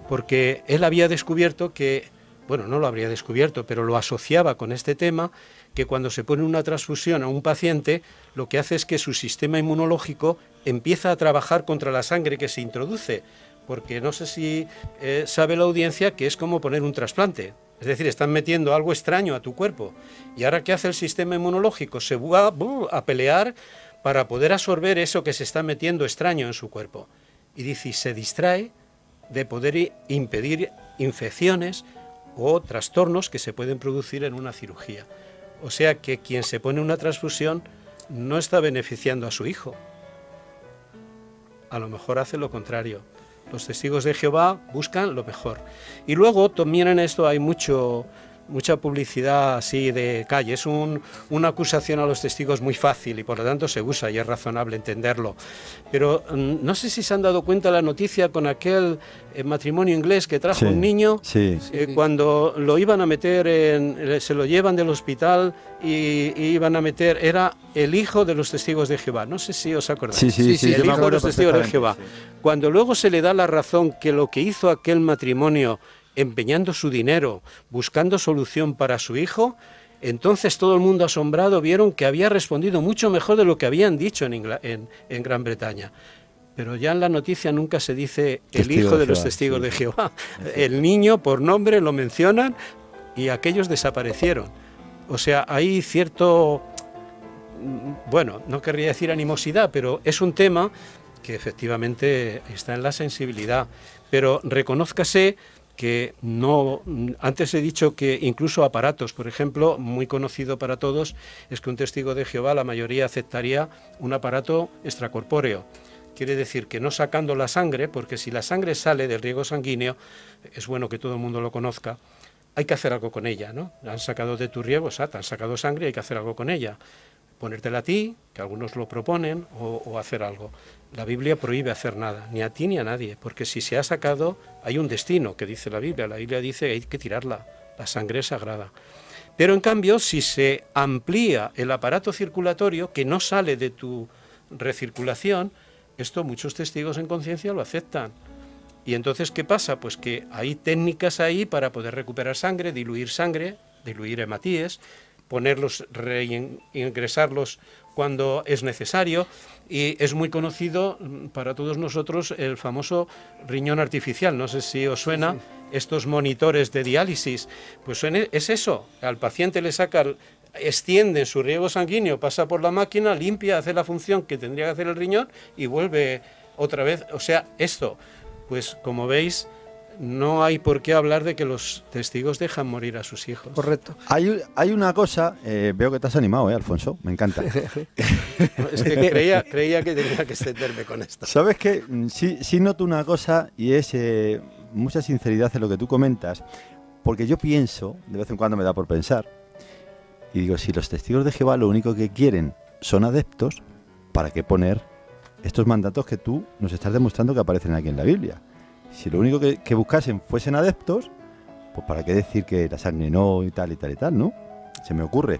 porque él había descubierto que, bueno, no lo habría descubierto, pero lo asociaba con este tema, que cuando se pone una transfusión a un paciente, lo que hace es que su sistema inmunológico empieza a trabajar contra la sangre que se introduce, porque no sé si sabe la audiencia que es como poner un trasplante. Es decir, están metiendo algo extraño a tu cuerpo. ¿Y ahora qué hace el sistema inmunológico? Se va a pelear para poder absorber eso que se está metiendo extraño en su cuerpo. Y dice, se distrae de poder impedir infecciones o trastornos que se pueden producir en una cirugía. O sea que quien se pone una transfusión no está beneficiando a su hijo. A lo mejor hace lo contrario. Los testigos de Jehová buscan lo mejor. Y luego también en esto hay mucho mucha publicidad así de calle. Es una acusación a los testigos muy fácil y por lo tanto se usa y es razonable entenderlo. Pero no sé si se han dado cuenta la noticia con aquel matrimonio inglés que trajo un niño, cuando lo iban a meter, se lo llevan del hospital y iban a meter, era el hijo de los testigos de Jehová. No sé si os acordáis. Sí, el hijo de los testigos de Jehová. Sí. Cuando luego se le da la razón que lo que hizo aquel matrimonio, empeñando su dinero, buscando solución para su hijo, entonces todo el mundo asombrado vieron que había respondido mucho mejor de lo que habían dicho en Gran Bretaña. Pero ya en la noticia nunca se dice el hijo de los testigos de Jehová. El niño por nombre lo mencionan y aquellos desaparecieron. O sea, hay cierto, bueno, no querría decir animosidad, pero es un tema que efectivamente está en la sensibilidad. Pero reconózcase que no, antes he dicho que incluso aparatos, por ejemplo, muy conocido para todos, es que un testigo de Jehová, la mayoría aceptaría un aparato extracorpóreo. Quiere decir que no sacando la sangre, porque si la sangre sale del riego sanguíneo, es bueno que todo el mundo lo conozca, hay que hacer algo con ella, ¿no? La han sacado de tu riego, o sea, te han sacado sangre, hay que hacer algo con ella. Ponértela a ti, que algunos lo proponen, o hacer algo. La Biblia prohíbe hacer nada, ni a ti ni a nadie, porque si se ha sacado, hay un destino, que dice la Biblia. La Biblia dice que hay que tirarla, la sangre es sagrada. Pero en cambio, si se amplía el aparato circulatorio, que no sale de tu recirculación, esto muchos testigos en conciencia lo aceptan. Y entonces, ¿qué pasa? Pues que hay técnicas ahí para poder recuperar sangre, diluir hematíes, ponerlos, reingresarlos cuando es necesario, y es muy conocido para todos nosotros el famoso riñón artificial. No sé si os suena, estos monitores de diálisis, pues es eso, al paciente le sacan, extienden su riego sanguíneo, pasa por la máquina, limpia, hace la función que tendría que hacer el riñón y vuelve otra vez. O sea, esto, pues como veis, no hay por qué hablar de que los testigos dejan morir a sus hijos. Correcto. Hay una cosa, veo que te has animado, Alfonso, me encanta. Es que creía que tenía que extenderme con esto. ¿Sabes qué? Sí noto una cosa y es mucha sinceridad en lo que tú comentas, porque yo pienso, de vez en cuando me da por pensar, y digo, si los testigos de Jehová lo único que quieren son adeptos, ¿para qué poner estos mandatos que tú nos estás demostrando que aparecen aquí en la Biblia? Si lo único que buscasen fuesen adeptos, pues ¿para qué decir que la sangre no y tal, ¿no? Se me ocurre.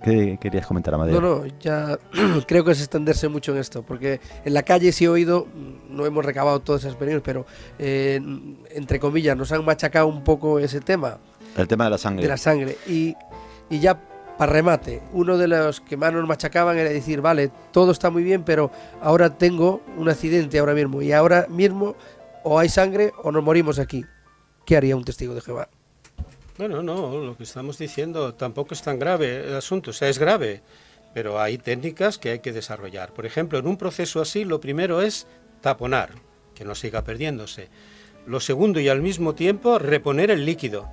¿Qué querías comentar, Amadeo? No, ya creo que es extenderse mucho en esto, porque en la calle sí he oído, no hemos recabado todas esas experiencias, pero entre comillas nos han machacado un poco ese tema. El tema de la sangre. De la sangre. Y ya para remate, uno de los que más nos machacaban era decir, vale, todo está muy bien, pero ahora tengo un accidente ahora mismo, y ahora mismo o hay sangre o nos morimos aquí. ¿Qué haría un testigo de Jehová? Bueno, no, lo que estamos diciendo tampoco es tan grave el asunto, o sea, es grave, pero hay técnicas que hay que desarrollar. Por ejemplo, en un proceso así, lo primero es taponar, que no siga perdiéndose. Lo segundo, y al mismo tiempo, reponer el líquido,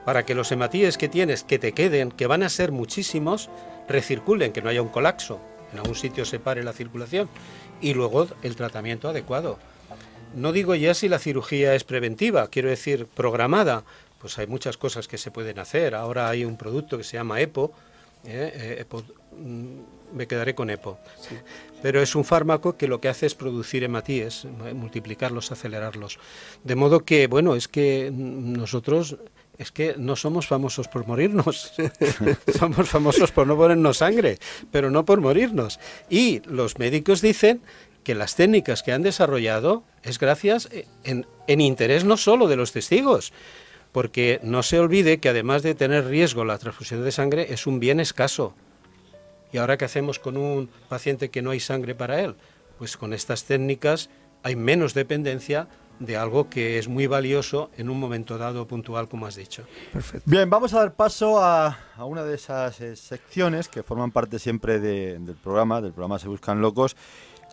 para que los hematíes que tienes, que te queden, que van a ser muchísimos, recirculen, que no haya un colapso, en algún sitio se pare la circulación, y luego el tratamiento adecuado. No digo ya si la cirugía es preventiva, quiero decir programada, pues hay muchas cosas que se pueden hacer. Ahora hay un producto que se llama EPO, me quedaré con EPO, sí. Pero es un fármaco que lo que hace es producir hematíes, multiplicarlos, acelerarlos. De modo que, bueno, es que nosotros no somos famosos por morirnos, somos famosos por no ponernos sangre, pero no por morirnos. Y los médicos dicen que las técnicas que han desarrollado es gracias en interés no solo de los testigos, porque no se olvide que además de tener riesgo la transfusión de sangre es un bien escaso. ¿Y ahora qué hacemos con un paciente que no hay sangre para él? Pues con estas técnicas hay menos dependencia de algo que es muy valioso en un momento dado puntual, como has dicho. Perfecto. Bien, vamos a dar paso a una de esas secciones que forman parte siempre del programa Se Buscan Locos,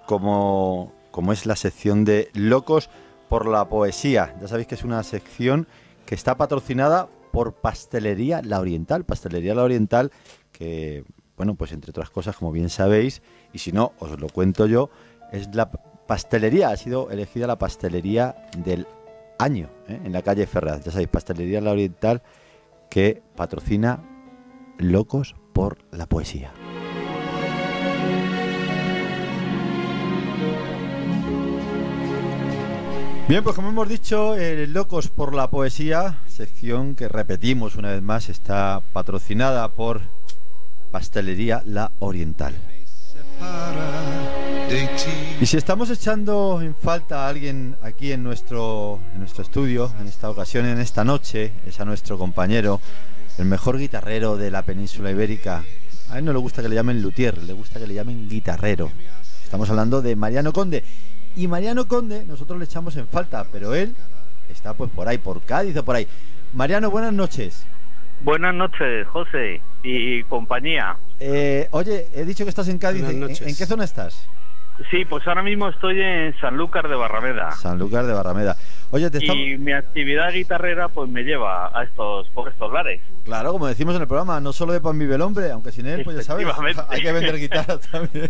como es la sección de Locos por la Poesía. Ya sabéis que es una sección que está patrocinada por Pastelería La Oriental. Pastelería La Oriental, que, bueno, pues entre otras cosas, como bien sabéis, y si no, os lo cuento yo, es la pastelería, ha sido elegida la pastelería del año, en la calle Ferraz. Ya sabéis, Pastelería La Oriental, que patrocina Locos por la Poesía. Bien, pues como hemos dicho, Locos por la Poesía, sección que repetimos una vez más, está patrocinada por Pastelería La Oriental. Y si estamos echando en falta a alguien aquí en nuestro estudio, en esta ocasión, en esta noche, es a nuestro compañero, el mejor guitarrero de la península ibérica. A él no le gusta que le llamen luthier, le gusta que le llamen guitarrero. Estamos hablando de Mariano Conde. Y Mariano Conde nosotros le echamos en falta, pero él está pues por ahí, por Cádiz o por ahí. Mariano, buenas noches. Buenas noches, José y compañía. Oye, he dicho que estás en Cádiz. ¿En qué zona estás? Sí, pues ahora mismo estoy en Sanlúcar de Barrameda. Sanlúcar de Barrameda. Oye, y mi actividad guitarrera pues me lleva a por estos lares. Claro, como decimos en el programa, no solo de pan vive el hombre, aunque sin él, pues ya sabes, hay que vender guitarras también.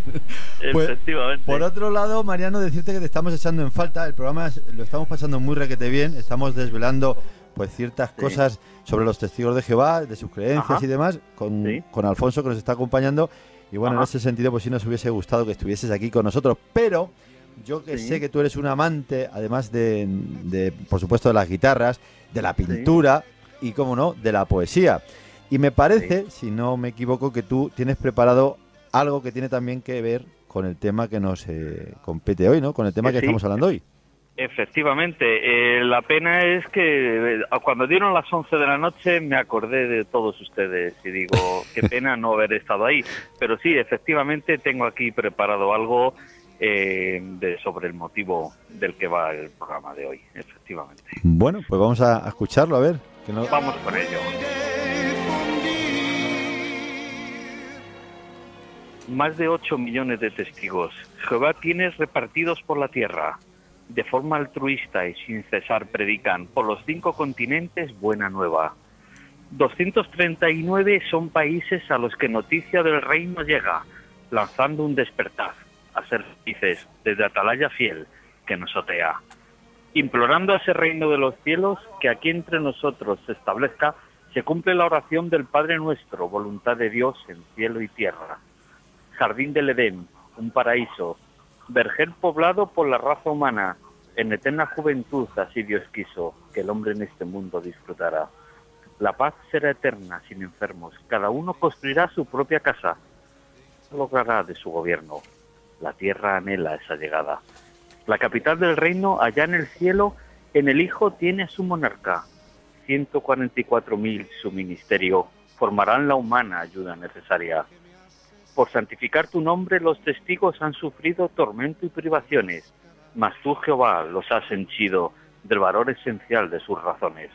Pues, efectivamente. Por otro lado, Mariano, decirte que te estamos echando en falta. El programa lo estamos pasando muy requete bien. Estamos desvelando pues ciertas cosas sobre los testigos de Jehová, de sus creencias y demás, con Alfonso, que nos está acompañando. Y bueno, en ese sentido, pues sí nos hubiese gustado que estuvieses aquí con nosotros. Pero yo que sé que tú eres un amante, además de por supuesto, de las guitarras, de la pintura y, cómo no, de la poesía. Y me parece, si no me equivoco, que tú tienes preparado algo que tiene también que ver con el tema que nos compete hoy, ¿no? Con el tema que estamos hablando hoy. Efectivamente, la pena es que cuando dieron las 11 de la noche me acordé de todos ustedes y digo, qué pena no haber estado ahí. Pero sí, efectivamente tengo aquí preparado algo sobre el motivo del que va el programa de hoy, efectivamente. Bueno, pues vamos a escucharlo, a ver. Vamos con ello. Más de 8 millones de testigos Jehová tiene repartidos por la tierra. De forma altruista y sin cesar predican por los 5 continentes buena nueva. 239 son países a los que noticia del reino llega, lanzando un despertar a ser felices desde atalaya fiel que nos otea. Implorando a ese reino de los cielos que aquí entre nosotros se establezca, se cumple la oración del Padre Nuestro, voluntad de Dios en cielo y tierra. Jardín del Edén, un paraíso, vergel poblado por la raza humana, en eterna juventud así Dios quiso que el hombre en este mundo disfrutara. La paz será eterna sin enfermos, cada uno construirá su propia casa, logrará de su gobierno. La tierra anhela esa llegada. La capital del reino, allá en el cielo, en el Hijo tiene a su monarca. 144.000 su ministerio formarán la humana ayuda necesaria. Por santificar tu nombre los testigos han sufrido tormento y privaciones, mas tú, Jehová, los has henchido del valor esencial de sus razones.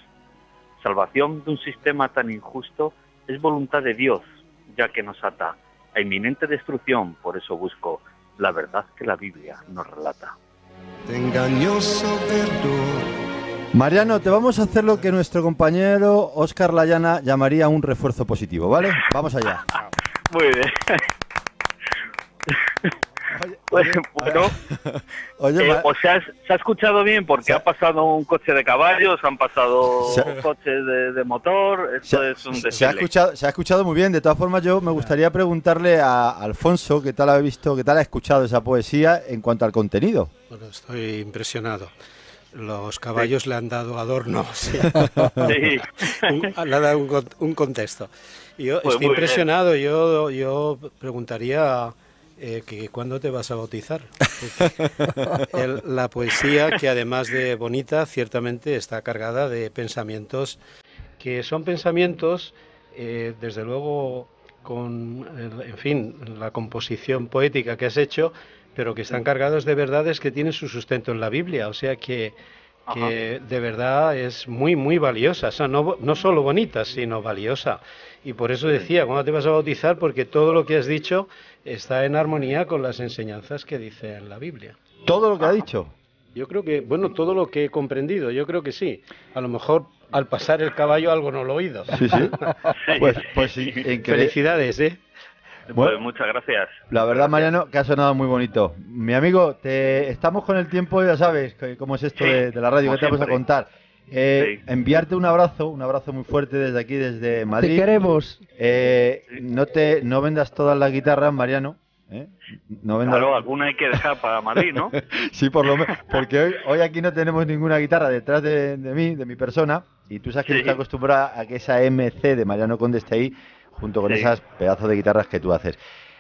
Salvación de un sistema tan injusto es voluntad de Dios, ya que nos ata a inminente destrucción, por eso busco la verdad que la Biblia nos relata. Mariano, te vamos a hacer lo que nuestro compañero Óscar Layana llamaría un refuerzo positivo, ¿vale? Vamos allá. Muy bien. ¿Se ha escuchado bien? Porque ha pasado un coche de caballos, han pasado coches de motor. Esto es un desfile. Se ha escuchado muy bien. De todas formas, yo me gustaría preguntarle a Alfonso qué tal ha visto, qué tal ha escuchado esa poesía en cuanto al contenido. Bueno, estoy impresionado. Los caballos le han dado adornos. Sí. Le han dado un contexto. Yo estoy impresionado. Yo preguntaría que ¿cuándo te vas a bautizar? La poesía, que además de bonita, ciertamente está cargada de pensamientos que son pensamientos, desde luego, con, en fin, la composición poética que has hecho, pero que están cargados de verdades que tienen su sustento en la Biblia, o sea que de verdad es muy, muy valiosa, o sea, no solo bonita, sino valiosa. Y por eso decía, ¿cuándo te vas a bautizar? Porque todo lo que has dicho está en armonía con las enseñanzas que dice en la Biblia. ¿Todo lo que ha dicho? Yo creo que, bueno, todo lo que he comprendido, yo creo que sí. A lo mejor al pasar el caballo algo no lo he oído. Sí. Pues sí. Felicidades, Bueno, pues muchas gracias. La verdad, Mariano, que ha sonado muy bonito. Mi amigo, estamos con el tiempo, ya sabes cómo es esto de la radio, que te vamos a contar. Enviarte un abrazo muy fuerte desde aquí, desde Madrid. Te queremos. No vendas todas las guitarras, Mariano. No vendas... Claro, alguna hay que dejar para Madrid, ¿no? Sí, por lo menos, porque hoy aquí no tenemos ninguna guitarra detrás de mí, de mi persona, y tú sabes que yo estoy acostumbrado a que esa MC de Mariano Conde esté ahí, junto con esas pedazos de guitarras que tú haces.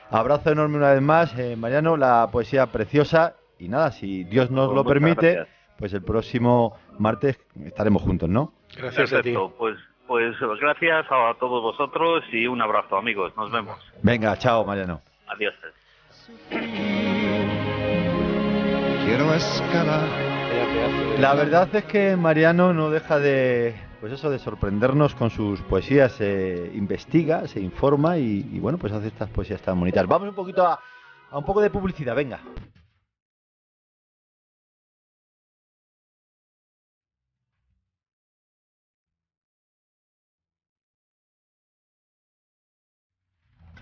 Abrazo enorme una vez más, Mariano, la poesía preciosa, y nada, si Dios nos lo permite, gracias. Pues el próximo martes estaremos juntos, ¿no? Gracias a ti. Pues gracias a todos vosotros y un abrazo, amigos, nos vemos. Venga, chao, Mariano. Adiós. Quiero escalar. La verdad es que Mariano no deja de, pues eso, de sorprendernos con sus poesías. Investiga, se informa y bueno, pues hace estas poesías tan bonitas. Vamos un poquito a un poco de publicidad, venga.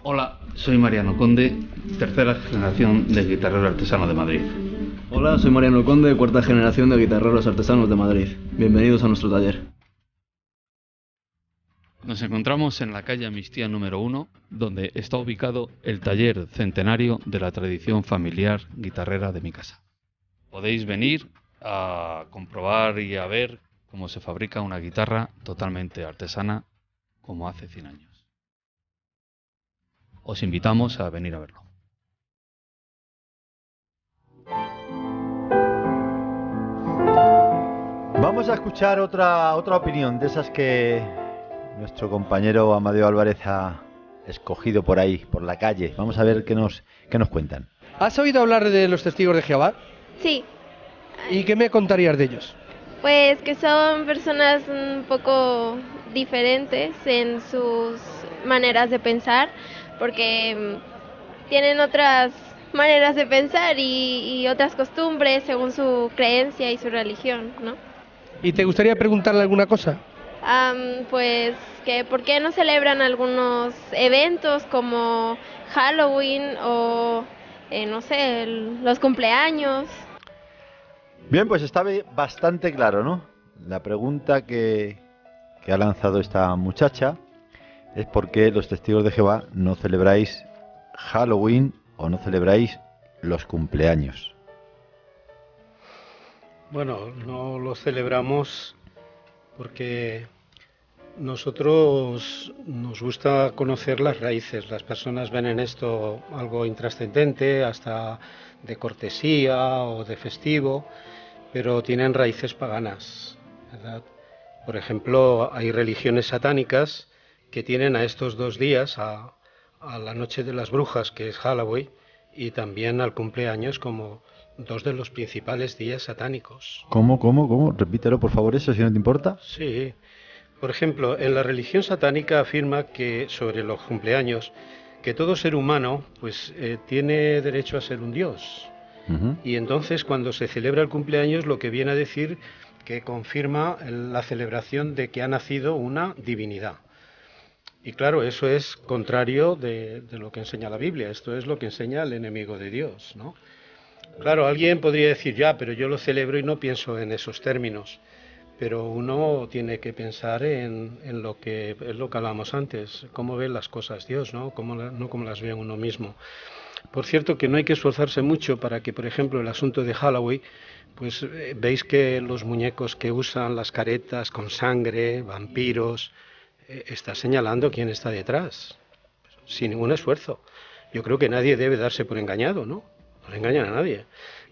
Hola, soy Mariano Conde, tercera generación de guitarrero artesano de Madrid. Hola, soy Mariano Conde, cuarta generación de guitarreros artesanos de Madrid. Bienvenidos a nuestro taller. Nos encontramos en la calle Amnistía número 1, donde está ubicado el taller centenario de la tradición familiar guitarrera de mi casa. Podéis venir a comprobar y a ver cómo se fabrica una guitarra totalmente artesana como hace 100 años. Os invitamos a venir a verlo. Vamos a escuchar otra opinión de esas que nuestro compañero Amadeo Álvarez ha escogido por ahí, por la calle. Vamos a ver qué nos cuentan. ¿Has oído hablar de los testigos de Jehová? Sí. ¿Y qué me contarías de ellos? Pues que son personas un poco diferentes en sus maneras de pensar, porque tienen otras maneras de pensar y otras costumbres según su creencia y su religión, ¿no? ¿Y te gustaría preguntarle alguna cosa? Pues que por qué no celebran algunos eventos como Halloween o, no sé, los cumpleaños. Bien, pues está bastante claro, ¿no? La pregunta que ha lanzado esta muchacha es por qué los testigos de Jehová no celebráis Halloween o no celebráis los cumpleaños. Bueno, no los celebramos porque nosotros nos gusta conocer las raíces. Las personas ven en esto algo intrascendente, hasta de cortesía o de festivo, pero tienen raíces paganas, ¿verdad? Por ejemplo, hay religiones satánicas que tienen a estos 2 días, a la noche de las brujas, que es Halloween, y también al cumpleaños como 2 de los principales días satánicos. ¿Cómo? Repítelo, por favor, eso, si no te importa. Sí. Por ejemplo, en la religión satánica afirma que sobre los cumpleaños, que todo ser humano pues tiene derecho a ser un dios. Y entonces cuando se celebra el cumpleaños, lo que viene a decir que confirma la celebración de que ha nacido una divinidad. Y claro, eso es contrario de lo que enseña la Biblia. Esto es lo que enseña el enemigo de Dios, ¿no? Claro, alguien podría decir, ya, pero yo lo celebro y no pienso en esos términos. Pero uno tiene que pensar en lo que es lo que hablábamos antes, cómo ve las cosas Dios, ¿no? No como las ve uno mismo. Por cierto, que no hay que esforzarse mucho para que, por ejemplo, el asunto de Halloween, pues veis que los muñecos que usan las caretas con sangre, vampiros, está señalando quién está detrás, sin ningún esfuerzo. Yo creo que nadie debe darse por engañado, ¿no? No le engañan a nadie.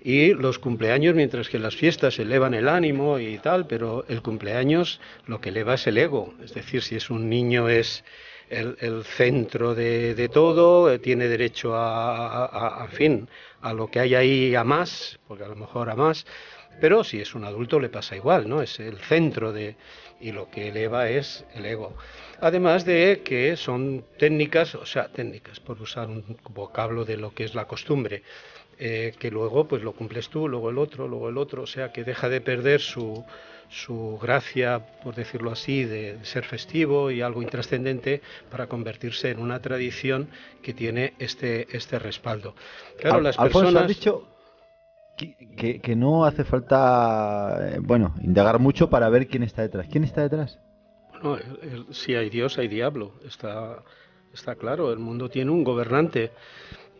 Y los cumpleaños, mientras que las fiestas elevan el ánimo y tal, pero el cumpleaños lo que eleva es el ego. Es decir, si es un niño es el centro de todo, tiene derecho a lo que hay ahí, a más, porque a lo mejor a más, pero si es un adulto le pasa igual, ¿no? Es el centro y lo que eleva es el ego. Además de que son técnicas, por usar un vocablo de lo que es la costumbre, que luego pues lo cumples tú, luego el otro, o sea que deja de perder su gracia, por decirlo así, de ser festivo y algo intrascendente para convertirse en una tradición que tiene este respaldo. Claro, las Alfonso, personas... has dicho que no hace falta, bueno, indagar mucho para ver quién está detrás. ¿Quién está detrás? Bueno, si hay Dios, hay diablo. Está claro, el mundo tiene un gobernante.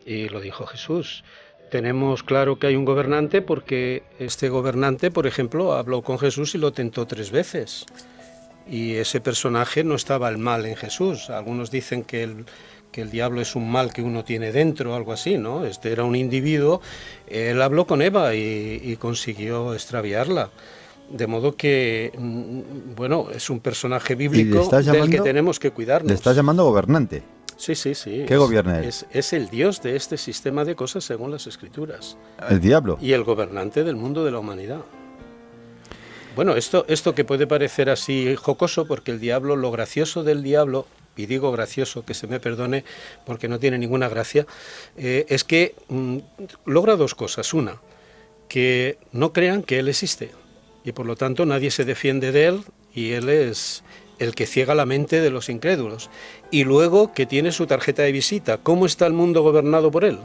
Y lo dijo Jesús. Tenemos claro que hay un gobernante porque este gobernante, por ejemplo, habló con Jesús y lo tentó 3 veces. Y ese personaje no estaba el mal en Jesús. Algunos dicen que el diablo es un mal que uno tiene dentro, algo así, ¿no? Este era un individuo. Él habló con Eva y consiguió extraviarla. De modo que, bueno, es un personaje bíblico del que tenemos que cuidarnos. Le estás llamando gobernante. Sí. ¿Qué gobierna él? Es el Dios de este sistema de cosas según las Escrituras. ¿El diablo? Y el gobernante del mundo de la humanidad. Bueno, esto que puede parecer así jocoso, porque el diablo, lo gracioso del diablo, y digo gracioso, que se me perdone porque no tiene ninguna gracia, es que logra 2 cosas. Una, que no crean que él existe, y por lo tanto nadie se defiende de él, y él es el que ciega la mente de los incrédulos. Y luego que tiene su tarjeta de visita. ¿Cómo está el mundo gobernado por él?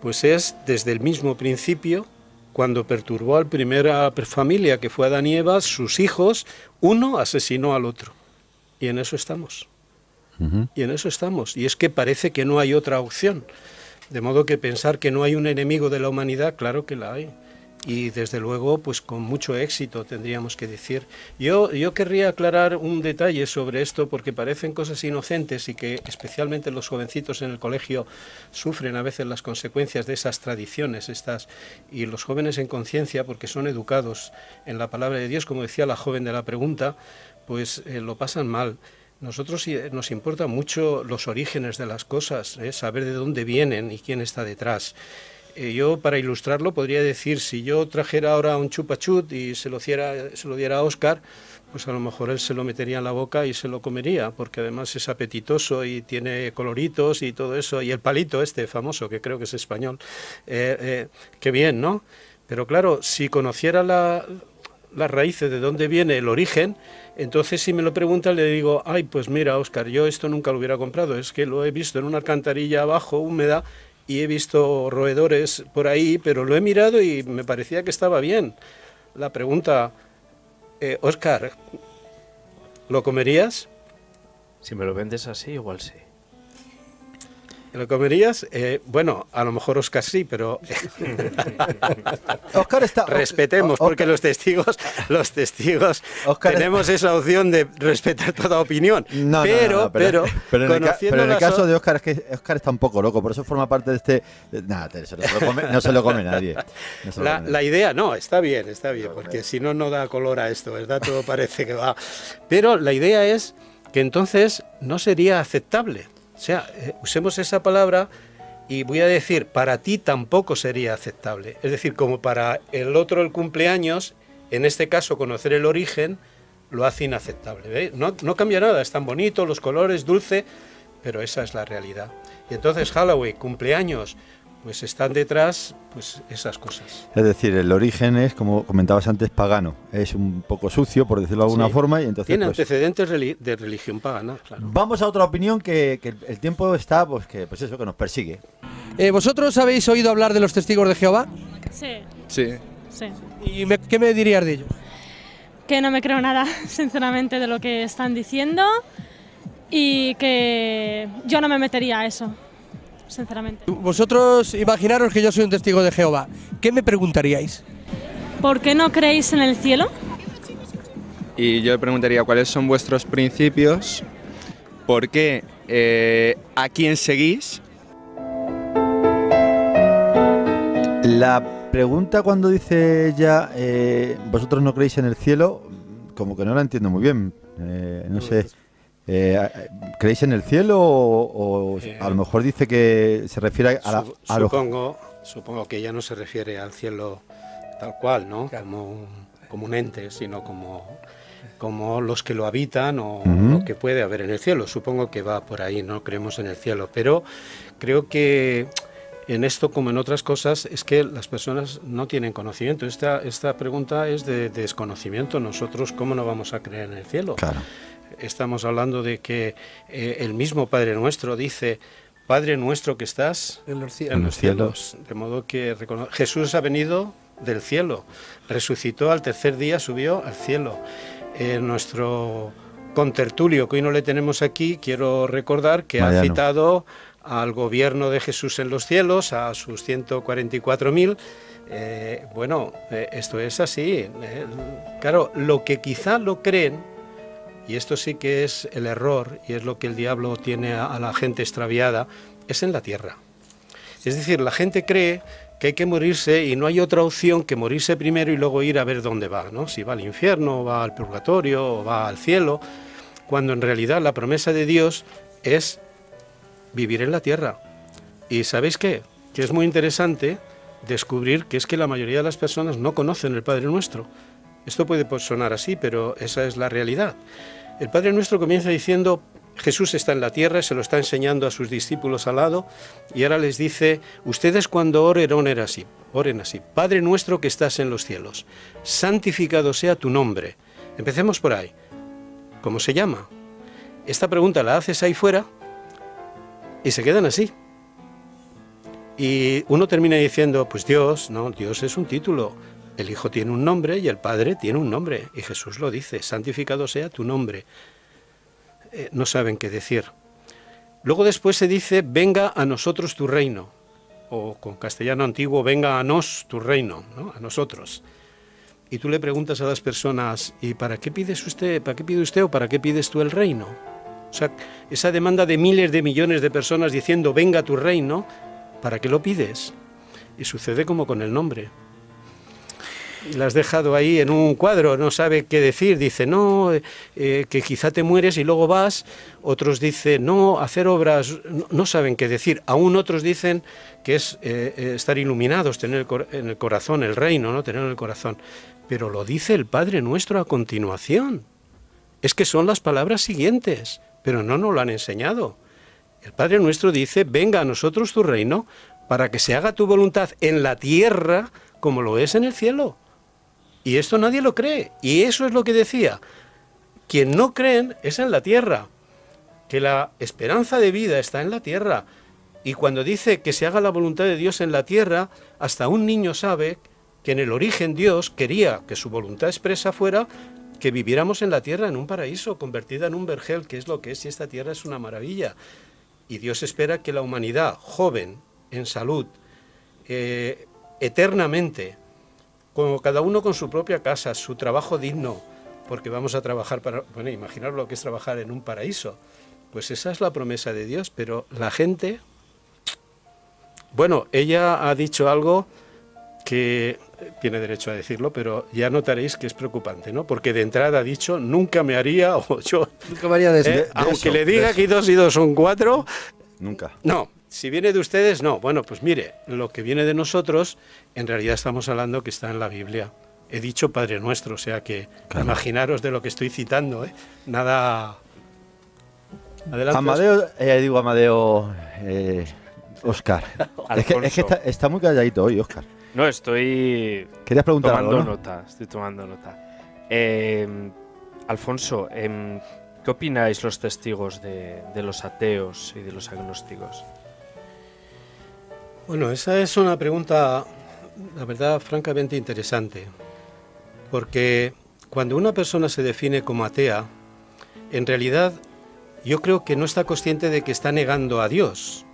Pues es desde el mismo principio, cuando perturbó a la primera familia, que fue Adán y Eva, sus hijos, uno asesinó al otro. Y en eso estamos. Y en eso estamos. Y es que parece que no hay otra opción. De modo que pensar que no hay un enemigo de la humanidad, claro que la hay. Y desde luego, pues con mucho éxito, tendríamos que decir. Yo querría aclarar un detalle sobre esto, porque parecen cosas inocentes y que especialmente los jovencitos en el colegio sufren a veces las consecuencias de esas tradiciones, y los jóvenes en conciencia, porque son educados en la palabra de Dios, como decía la joven de la pregunta, pues lo pasan mal. Nosotros nos importan mucho los orígenes de las cosas, saber de dónde vienen y quién está detrás. Yo, para ilustrarlo, podría decir, si yo trajera ahora un chupachut y se lo diera a Óscar, pues a lo mejor él se lo metería en la boca y se lo comería, porque además es apetitoso y tiene coloritos y todo eso, y el palito este famoso, que creo que es español, qué bien, ¿no? Pero claro, si conociera las raíces de dónde viene el origen, entonces si me lo preguntan le digo, ay, pues mira, Óscar, yo esto nunca lo hubiera comprado, es que lo he visto en una alcantarilla abajo, húmeda, y he visto roedores por ahí, pero lo he mirado y me parecía que estaba bien. La pregunta, Óscar, ¿lo comerías? Si me lo vendes así, igual sí. ¿Lo comerías? Bueno, a lo mejor Óscar sí, pero Óscar está... respetemos, porque los testigos Óscar tenemos esa opción de respetar toda opinión. Pero en el caso de Óscar, es que Óscar está un poco loco, por eso forma parte de este... Nada, no se lo come nadie. La idea, no, está bien, porque si no, no da color a esto, ¿verdad? Todo parece que va. Pero la idea es que entonces no sería aceptable. O sea, usemos esa palabra y voy a decir, para ti tampoco sería aceptable. Es decir, como para el otro el cumpleaños, en este caso conocer el origen, lo hace inaceptable. ¿Veis? No cambia nada, es tan bonito, los colores, dulce, pero esa es la realidad. Y entonces Halloween, cumpleaños, pues están detrás pues esas cosas. Es decir, el origen es, como comentabas antes, pagano. Es un poco sucio, por decirlo de alguna forma. Y entonces, tiene antecedentes de religión pagana, claro. Vamos a otra opinión que el tiempo está, que nos persigue. ¿Vosotros habéis oído hablar de los testigos de Jehová? Sí. ¿Y qué me dirías de ellos? Que no me creo nada, sinceramente, de lo que están diciendo y que yo no me metería a eso. Sinceramente. Vosotros imaginaros que yo soy un testigo de Jehová. ¿Qué me preguntaríais? ¿Por qué no creéis en el cielo? Y yo le preguntaría cuáles son vuestros principios, por qué, a quién seguís. La pregunta cuando dice ella, vosotros no creéis en el cielo, como que no la entiendo muy bien. No sé. ¿Creéis en el cielo o a lo mejor dice que se refiere a Supongo que ella no se refiere al cielo tal cual, ¿no? Como un ente, sino como los que lo habitan o lo que puede haber en el cielo. Supongo que va por ahí, no creemos en el cielo, pero creo que en esto, como en otras cosas, es que las personas no tienen conocimiento. Esta pregunta es de desconocimiento. Nosotros, ¿cómo no vamos a creer en el cielo? Claro. Estamos hablando de que el mismo Padre Nuestro dice, Padre nuestro que estás en los En los cielos. De modo que Jesús ha venido del cielo, resucitó al tercer día, subió al cielo. Nuestro contertulio, que hoy no le tenemos aquí, quiero recordar que Mariano. ha citado al gobierno de Jesús en los cielos, a sus 144.000. Esto es así. Claro, lo que quizá lo creen, y esto sí que es el error, y es lo que el diablo tiene a la gente extraviada, es en la tierra. Es decir, la gente cree que hay que morirse y no hay otra opción que morirse primero y luego ir a ver dónde va, ¿no? Si va al infierno, o va al purgatorio, o va al cielo, cuando en realidad la promesa de Dios es vivir en la tierra. ¿Y sabéis qué? Que es muy interesante descubrir que es que la mayoría de las personas no conocen el Padre Nuestro. Esto puede sonar así, pero esa es la realidad. El Padre Nuestro comienza diciendo: Jesús está en la tierra, se lo está enseñando a sus discípulos al lado, y ahora les dice: ustedes cuando oren así, Padre nuestro que estás en los cielos, santificado sea tu nombre. Empecemos por ahí. ¿Cómo se llama? Esta pregunta la haces ahí fuera y se quedan así. Y uno termina diciendo: pues Dios, no, Dios es un título. El Hijo tiene un nombre y el Padre tiene un nombre. Y Jesús lo dice: santificado sea tu nombre. No saben qué decir. Luego después se dice: venga a nosotros tu reino, o con castellano antiguo: venga a nos tu reino, ¿no? A nosotros. Y tú le preguntas a las personas: ¿y para qué pides usted, para qué pide usted o para qué pides tú el reino? O sea, esa demanda de miles de millones de personas diciendo: venga a tu reino, ¿para qué lo pides? Y sucede como con el nombre. La has dejado ahí en un cuadro, no sabe qué decir, dice: no, que quizá te mueres y luego vas. Otros dicen: no, hacer obras, no saben qué decir. Aún otros dicen que es estar iluminados, tener en el corazón el reino, ¿no? Tener en el corazón. Pero lo dice el Padre Nuestro a continuación. Es que son las palabras siguientes, pero no nos lo han enseñado. El Padre Nuestro dice: venga a nosotros tu reino, para que se haga tu voluntad en la tierra como lo es en el cielo. Y esto nadie lo cree, y eso es lo que decía. Quien no creen es en la tierra, que la esperanza de vida está en la tierra. Y cuando dice que se haga la voluntad de Dios en la tierra, hasta un niño sabe que en el origen Dios quería que su voluntad expresa fuera que viviéramos en la tierra, en un paraíso, convertida en un vergel, que es lo que es, y esta tierra es una maravilla. Y Dios espera que la humanidad, joven, en salud, eternamente, como cada uno con su propia casa, su trabajo digno, porque vamos a trabajar para... Bueno, imaginaros lo que es trabajar en un paraíso. Pues esa es la promesa de Dios, pero la gente... Bueno, ella ha dicho algo que tiene derecho a decirlo, pero ya notaréis que es preocupante, ¿no? Porque de entrada ha dicho: nunca me haría, o yo... Nunca me haría de aunque eso, le diga que 2 y 2 son 4... Nunca. No. Si viene de ustedes, no. Bueno, pues mire, lo que viene de nosotros, en realidad estamos hablando que está en la Biblia. He dicho Padre Nuestro, o sea que claro, imaginaros de lo que estoy citando, ¿eh? Nada... Adelante. Amadeo, Óscar. Es que está muy calladito hoy, Óscar. No, estoy... ¿Querías preguntar tomando algo, no? nota, estoy tomando nota. Alfonso, ¿qué opináis los testigos de los ateos y de los agnósticos? Bueno, esa es una pregunta, la verdad, francamente interesante, porque cuando una persona se define como atea, en realidad yo creo que no está consciente de que está negando a Dios,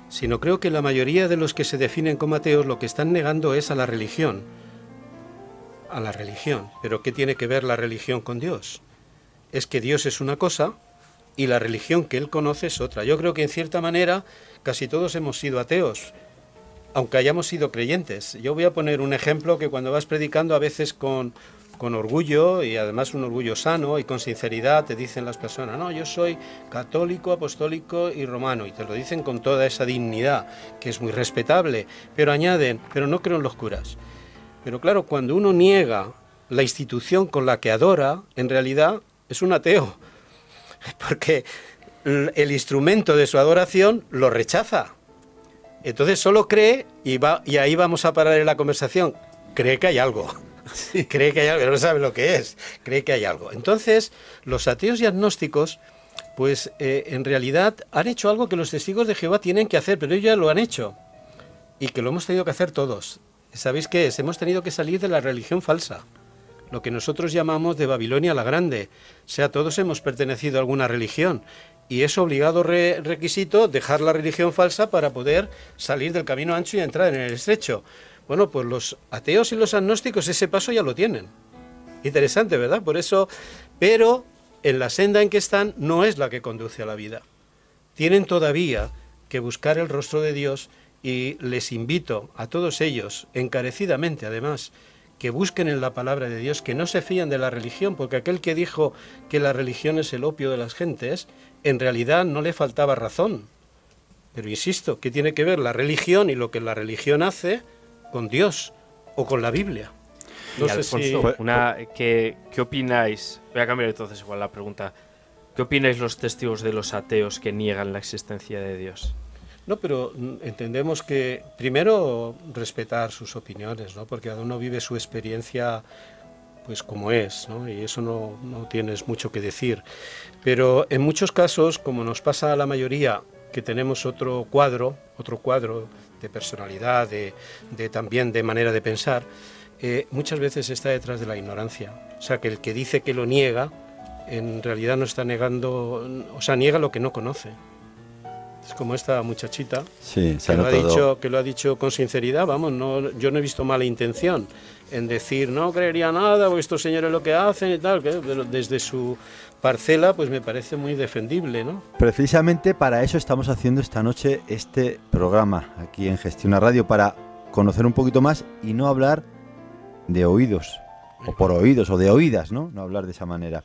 sino creo que la mayoría de los que se definen como ateos lo que están negando es a la religión. A la religión. ¿Pero qué tiene que ver la religión con Dios? Es que Dios es una cosa y la religión que él conoce es otra. Yo creo que en cierta manera casi todos hemos sido ateos, aunque hayamos sido creyentes. Yo voy a poner un ejemplo que cuando vas predicando a veces con orgullo, y además un orgullo sano y con sinceridad, te dicen las personas: no, yo soy católico, apostólico y romano, y te lo dicen con toda esa dignidad, que es muy respetable, pero añaden: pero no creo en los curas. Pero claro, cuando uno niega la institución con la que adora, en realidad es un ateo, porque el instrumento de su adoración lo rechaza. Entonces solo cree, y ahí vamos a parar en la conversación, cree que hay algo. Sí. Cree que hay algo, no sabe lo que es, cree que hay algo. Entonces, los ateos y agnósticos Pues en realidad han hecho algo que los testigos de Jehová tienen que hacer, pero ellos ya lo han hecho y que lo hemos tenido que hacer todos. ¿Sabéis qué es? Hemos tenido que salir de la religión falsa, lo que nosotros llamamos de Babilonia la Grande. O sea, todos hemos pertenecido a alguna religión y es obligado requisito dejar la religión falsa para poder salir del camino ancho y entrar en el estrecho. Bueno, pues los ateos y los agnósticos ese paso ya lo tienen. Interesante, ¿verdad? Por eso, pero en la senda en que están no es la que conduce a la vida. Tienen todavía que buscar el rostro de Dios y les invito a todos ellos, encarecidamente además, que busquen en la palabra de Dios, que no se fíen de la religión, porque aquel que dijo que la religión es el opio de las gentes, en realidad no le faltaba razón. Pero insisto, ¿qué tiene que ver la religión y lo que la religión hace con Dios o con la Biblia? No sé Alfonso, ¿qué opináis? Voy a cambiar entonces igual la pregunta. ¿Qué opináis los testigos de los ateos que niegan la existencia de Dios? No, pero entendemos que primero respetar sus opiniones, ¿no? Porque cada uno vive su experiencia pues como es, ¿no? Y eso no tienes mucho que decir. Pero en muchos casos, como nos pasa a la mayoría, que tenemos otro cuadro de personalidad, también de manera de pensar, muchas veces está detrás de la ignorancia. O sea, que el que dice que lo niega, en realidad no está negando, o sea, niega lo que no conoce. Es como esta muchachita que lo ha dicho con sinceridad, vamos, yo no he visto mala intención en decir no creería nada, porque estos señores lo que hacen y tal, pero desde su parcela pues me parece muy defendible, ¿no? Precisamente para eso estamos haciendo esta noche este programa aquí en Gestiona Radio, para conocer un poquito más y no hablar de oídos, o por oídos, o de oídas, ¿no? No hablar de esa manera.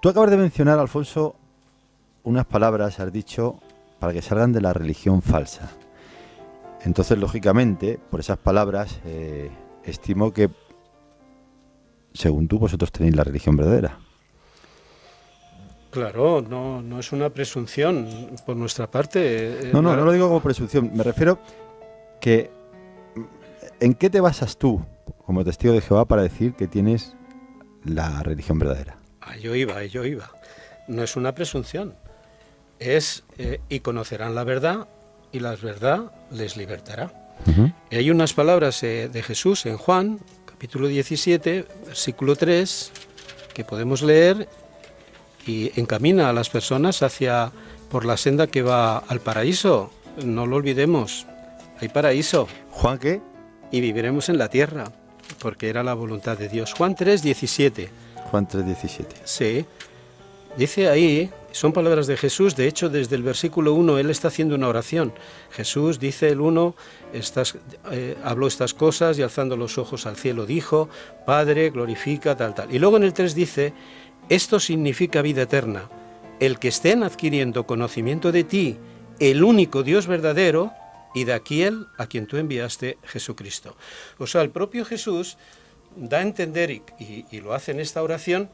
Tú acabas de mencionar, Alfonso, unas palabras, has dicho, para que salgan de la religión falsa. Entonces, lógicamente, por esas palabras, estimo que, según tú, vosotros tenéis la religión verdadera. Claro, no es una presunción por nuestra parte. No lo digo como presunción. Me refiero que, ¿en qué te basas tú, como testigo de Jehová, para decir que tienes la religión verdadera? Yo iba. No es una presunción. Es, y conocerán la verdad, y la verdad les libertará. Y hay unas palabras de Jesús en Juan, capítulo 17, versículo 3, que podemos leer y encamina a las personas por la senda que va al paraíso. No lo olvidemos, hay paraíso. ¿Juan qué? Y viviremos en la tierra, porque era la voluntad de Dios. Juan 3, 17. Juan 3, 17. Sí, dice ahí, son palabras de Jesús, de hecho desde el versículo 1 él está haciendo una oración. Jesús, dice el 1, habló estas cosas y alzando los ojos al cielo dijo, Padre, glorifica, tal. Y luego en el 3 dice, esto significa vida eterna, el que estén adquiriendo conocimiento de ti, el único Dios verdadero, y de aquel a quien tú enviaste, Jesucristo. O sea, el propio Jesús da a entender, y lo hace en esta oración,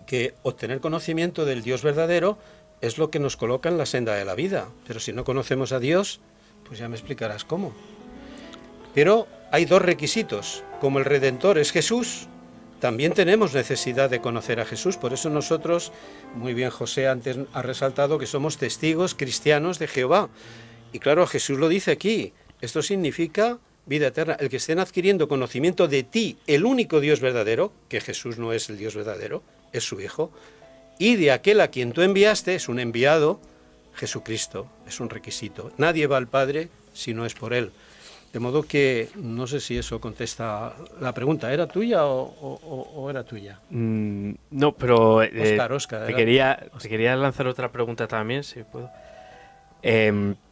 que obtener conocimiento del Dios verdadero es lo que nos coloca en la senda de la vida. Pero si no conocemos a Dios, pues ya me explicarás cómo. Pero hay dos requisitos. Como el Redentor es Jesús, también tenemos necesidad de conocer a Jesús. Por eso nosotros, muy bien José antes ha resaltado que somos testigos cristianos de Jehová. Y claro, Jesús lo dice aquí. Esto significa vida eterna. El que estén adquiriendo conocimiento de ti, el único Dios verdadero, que Jesús no es el Dios verdadero, es su Hijo, y de aquel a quien tú enviaste, es un enviado, Jesucristo, es un requisito. Nadie va al Padre si no es por Él. De modo que no sé si eso contesta la pregunta. ¿Era tuya o era tuya? No, pero Oscar, te quería lanzar otra pregunta también, si puedo.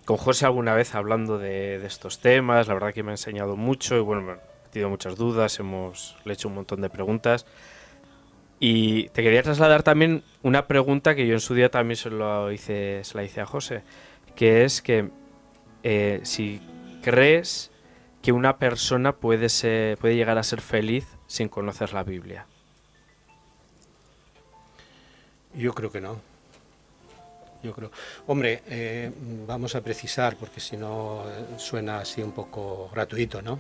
Con José alguna vez hablando de estos temas, la verdad que me ha enseñado mucho y bueno, me ha tenido muchas dudas, le he hecho un montón de preguntas. Y te quería trasladar también una pregunta que yo en su día también se la hice a José, que es que si crees que una persona puede llegar a ser feliz sin conocer la Biblia. Yo creo que no. Hombre, vamos a precisar, porque si no suena así un poco gratuito, ¿no?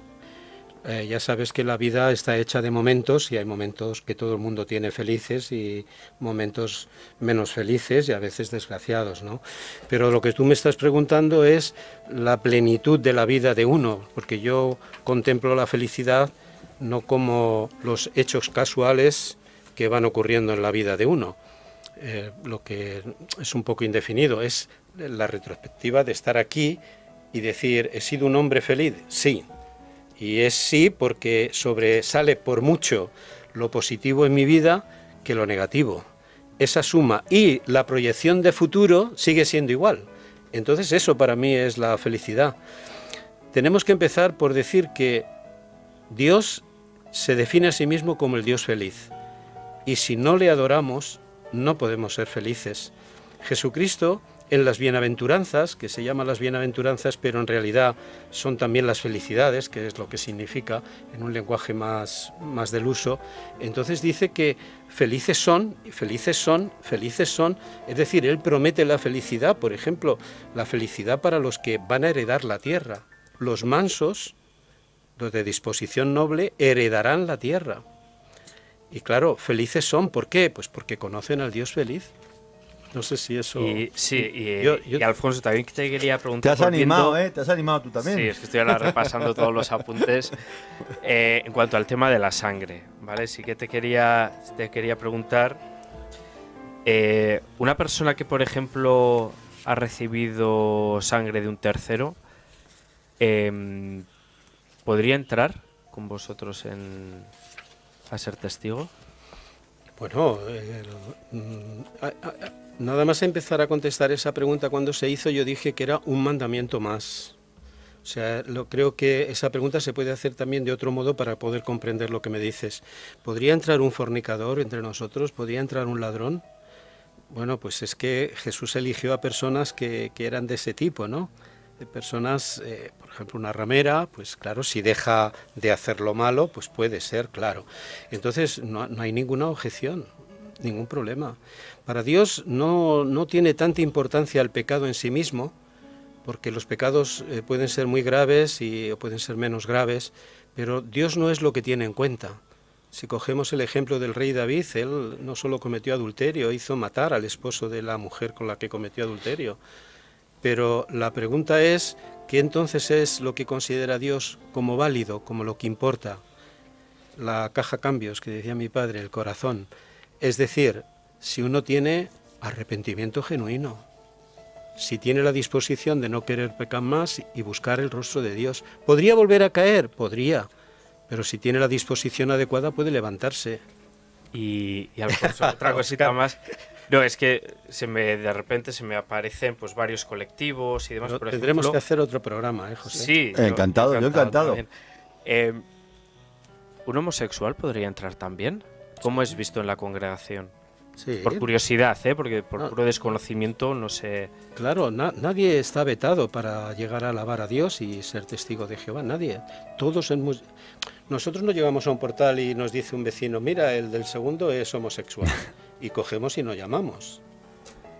Ya sabes que la vida está hecha de momentos y hay momentos que todo el mundo tiene felices y momentos menos felices y a veces desgraciados, ¿no? Pero lo que tú me estás preguntando es la plenitud de la vida de uno, porque yo contemplo la felicidad no como los hechos casuales que van ocurriendo en la vida de uno. Lo que es un poco indefinido es la retrospectiva de estar aquí y decir, ¿he sido un hombre feliz? Sí. Y es sí porque sobresale por mucho lo positivo en mi vida que lo negativo. Esa suma y la proyección de futuro sigue siendo igual. Entonces eso para mí es la felicidad. Tenemos que empezar por decir que Dios se define a sí mismo como el Dios feliz. Y si no le adoramos, no podemos ser felices. Jesucristo, en las bienaventuranzas, que se llaman las bienaventuranzas, pero en realidad son también las felicidades, que es lo que significa en un lenguaje más del uso, entonces dice que felices son, es decir, Él promete la felicidad, por ejemplo, la felicidad para los que van a heredar la tierra. Los mansos, los de disposición noble, heredarán la tierra. Y claro, felices son, ¿por qué? Pues porque conocen al Dios feliz. No sé si eso... Y Alfonso, también te quería preguntar... Te has animado, ¿eh? Te has animado tú también. Sí, es que estoy ahora repasando todos los apuntes. En cuanto al tema de la sangre, ¿vale? Sí que te quería preguntar... una persona que, por ejemplo, ha recibido sangre de un tercero, ¿podría entrar con vosotros a ser testigo? Bueno, nada más empezar a contestar esa pregunta cuando se hizo, yo dije que era un mandamiento más. O sea, creo que esa pregunta se puede hacer también de otro modo para poder comprender lo que me dices. ¿Podría entrar un fornicador entre nosotros? ¿Podría entrar un ladrón? Bueno, pues es que Jesús eligió a personas que eran de ese tipo, ¿no? De personas, por ejemplo, una ramera, pues claro, si deja de hacer lo malo, pues puede ser, claro. Entonces no hay ninguna objeción, ningún problema. Para Dios no tiene tanta importancia el pecado en sí mismo, porque los pecados pueden ser muy graves o pueden ser menos graves, pero Dios no es lo que tiene en cuenta. Si cogemos el ejemplo del rey David, él no solo cometió adulterio, hizo matar al esposo de la mujer con la que cometió adulterio. Pero la pregunta es, ¿qué entonces es lo que considera Dios como válido, como lo que importa? La caja cambios, que decía mi padre, el corazón. Es decir, si uno tiene arrepentimiento genuino, si tiene la disposición de no querer pecar más y buscar el rostro de Dios. ¿Podría volver a caer? Podría. Pero si tiene la disposición adecuada puede levantarse. Y Alfonso, otra cosita más... No, es que de repente se me aparecen pues varios colectivos y demás. Pero por tendremos ejemplo, que hacer otro programa, José. Sí. Encantado, yo encantado. ¿Un homosexual podría entrar también? ¿Cómo es visto en la congregación? Sí. Por curiosidad, porque por puro desconocimiento no sé... Claro, nadie está vetado para llegar a alabar a Dios y ser testigo de Jehová, nadie. Todos Nosotros no llegamos a un portal y nos dice un vecino, mira, el del segundo es homosexual, y cogemos y nos llamamos,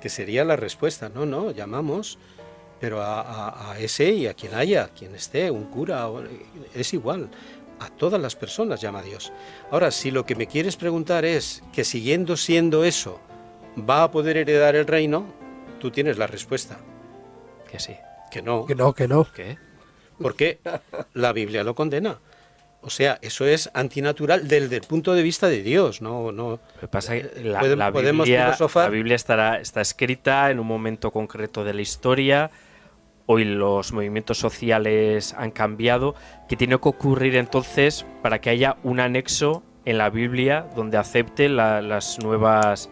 que sería la respuesta. No, llamamos, pero a ese y a quien haya, quien esté, un cura, es igual. A todas las personas llama Dios. Ahora, si lo que me quieres preguntar es que siguiendo siendo eso, ¿va a poder heredar el reino? Tú tienes la respuesta. Que sí. Que no. Que no. ¿Qué? Porque la Biblia lo condena. O sea, eso es antinatural desde el punto de vista de Dios. No. Lo que pasa es que podemos filosofar. La Biblia está escrita en un momento concreto de la historia. Hoy los movimientos sociales han cambiado. ¿Qué tiene que ocurrir entonces para que haya un anexo en la Biblia donde acepte las nuevas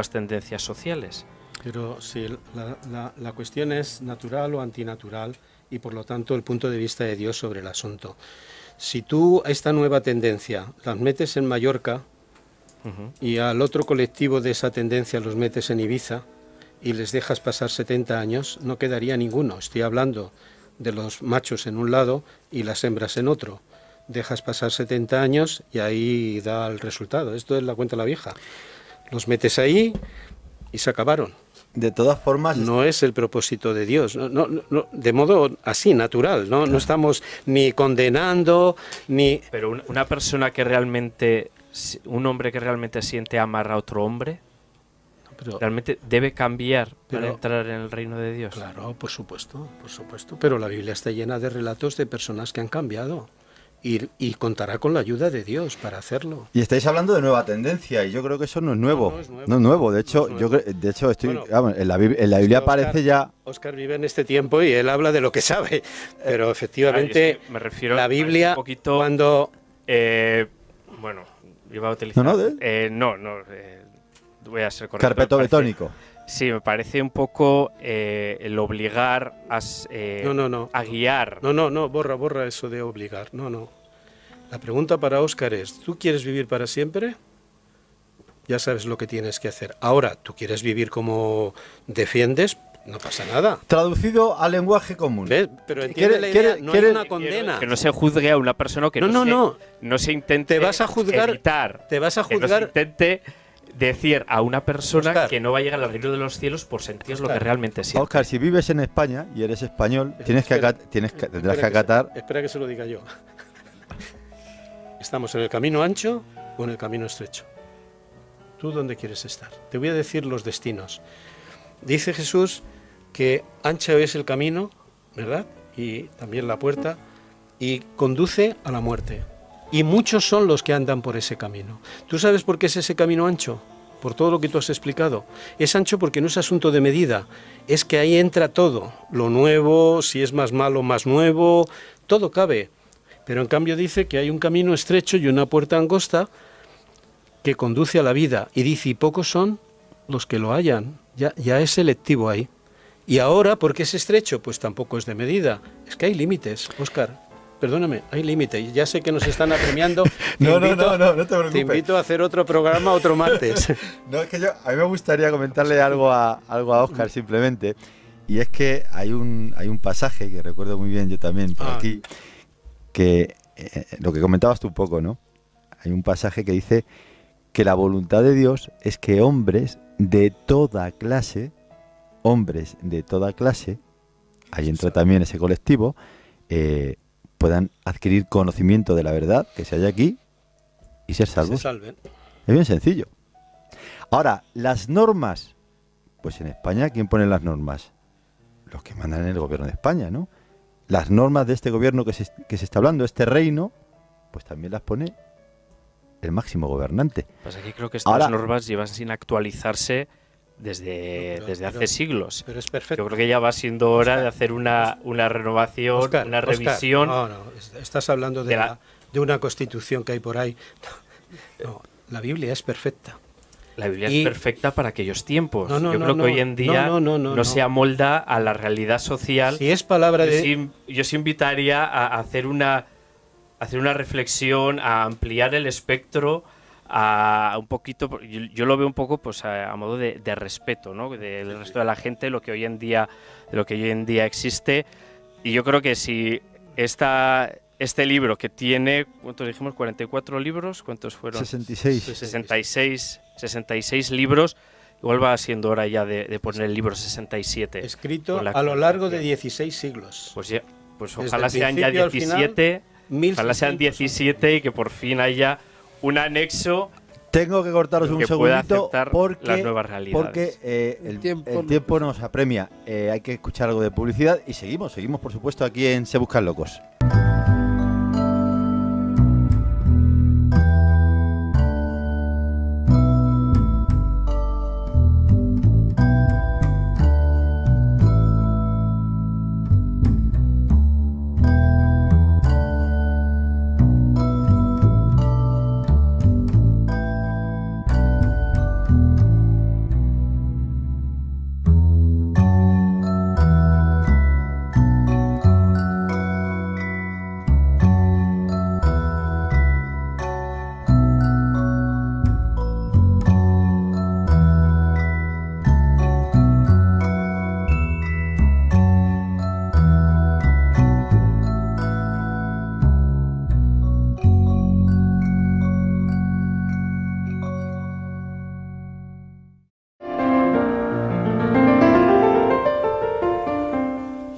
tendencias sociales? Pero si la cuestión es natural o antinatural y por lo tanto el punto de vista de Dios sobre el asunto. Si tú a esta nueva tendencia las metes en Mallorca y al otro colectivo de esa tendencia los metes en Ibiza y les dejas pasar 70 años, no quedaría ninguno. Estoy hablando de los machos en un lado y las hembras en otro. Dejas pasar 70 años y ahí da el resultado. Esto es la cuenta la vieja. Los metes ahí y se acabaron. De todas formas... No es el propósito de Dios, no, de modo así, natural, ¿no? No estamos ni condenando, ni... Pero una persona que realmente, un hombre que realmente siente amar a otro hombre, realmente debe cambiar para entrar en el reino de Dios. Claro, por supuesto, pero la Biblia está llena de relatos de personas que han cambiado. Y contará con la ayuda de Dios para hacerlo. Y estáis hablando de nueva tendencia, y yo creo que eso no es nuevo. No es nuevo. De hecho, estoy, bueno, en la Biblia aparece ya... Óscar vive en este tiempo y él habla de lo que sabe. Pero efectivamente, es que me refiero la Biblia, un poquito, cuando... bueno, iba a utilizar... voy a ser correcto. Carpeto betónico. Sí, me parece un poco el obligar a guiar. No, borra eso de obligar. No. La pregunta para Óscar es, ¿tú quieres vivir para siempre? Ya sabes lo que tienes que hacer. Ahora, ¿tú quieres vivir como defiendes? No pasa nada. Traducido al lenguaje común. ¿Ves? Pero entiende la idea, no hay una condena. Que no se juzgue a una persona que no se intente te vas a juzgar, evitar. Te vas a juzgar. Que no se intente decir a una persona, Óscar, que no va a llegar al reino de los cielos por sentir lo que realmente siente. Óscar, si vives en España y eres español, tendrás que acatar... Espera que se lo diga yo. ¿Estamos en el camino ancho o en el camino estrecho? ¿Tú dónde quieres estar? Te voy a decir los destinos. Dice Jesús que ancho es el camino, ¿verdad? Y también la puerta, y conduce a la muerte. Y muchos son los que andan por ese camino. ¿Tú sabes por qué es ese camino ancho? Por todo lo que tú has explicado. Es ancho porque no es asunto de medida. Es que ahí entra todo. Lo nuevo, si es más malo, más nuevo, todo cabe. Pero en cambio dice que hay un camino estrecho y una puerta angosta que conduce a la vida. Y dice, y pocos son los que lo hallan. Ya es selectivo ahí. Y ahora, ¿por qué es estrecho? Pues tampoco es de medida. Es que hay límites, Óscar. Perdóname, hay límite. Ya sé que nos están apremiando. No te preocupes. Te invito a hacer otro programa otro martes. No, es que a mí me gustaría comentarle algo a Óscar simplemente. Y es que hay un pasaje que recuerdo muy bien yo también por aquí, que lo que comentabas tú un poco, ¿no? Hay un pasaje que dice que la voluntad de Dios es que hombres de toda clase, ahí entra también ese colectivo, puedan adquirir conocimiento de la verdad que se halla aquí y ser salvos. Se salven. Es bien sencillo. Ahora, las normas, pues en España, ¿quién pone las normas? Los que mandan en el gobierno de España, ¿no? Las normas de este gobierno que se está hablando, este reino, pues también las pone el máximo gobernante. Pues aquí creo que estas normas llevan sin actualizarse desde hace siglos. Pero es perfecto. Yo creo que ya va siendo hora de hacer una renovación, una revisión. No, estás hablando de una constitución que hay por ahí. No, la Biblia es perfecta. La Biblia es perfecta para aquellos tiempos. Yo creo que hoy en día no se amolda a la realidad social. Si es palabra yo sí invitaría a hacer una reflexión, a ampliar el espectro, a un poquito, yo lo veo un poco pues a modo de respeto, ¿no? Del resto de la gente, de lo que hoy en día existe. Y yo creo que si este libro que tiene, ¿cuántos dijimos? 44 libros, ¿cuántos fueron? 66 libros, igual va siendo hora ya de poner el libro 67. Escrito a lo largo de 16 siglos. Pues ojalá sean ya 17, ojalá sean 17 y que por fin haya un anexo. Tengo que cortaros un segundito porque las nuevas realidades. Porque el tiempo nos apremia. Hay que escuchar algo de publicidad y seguimos por supuesto aquí en Se Buscan Locos.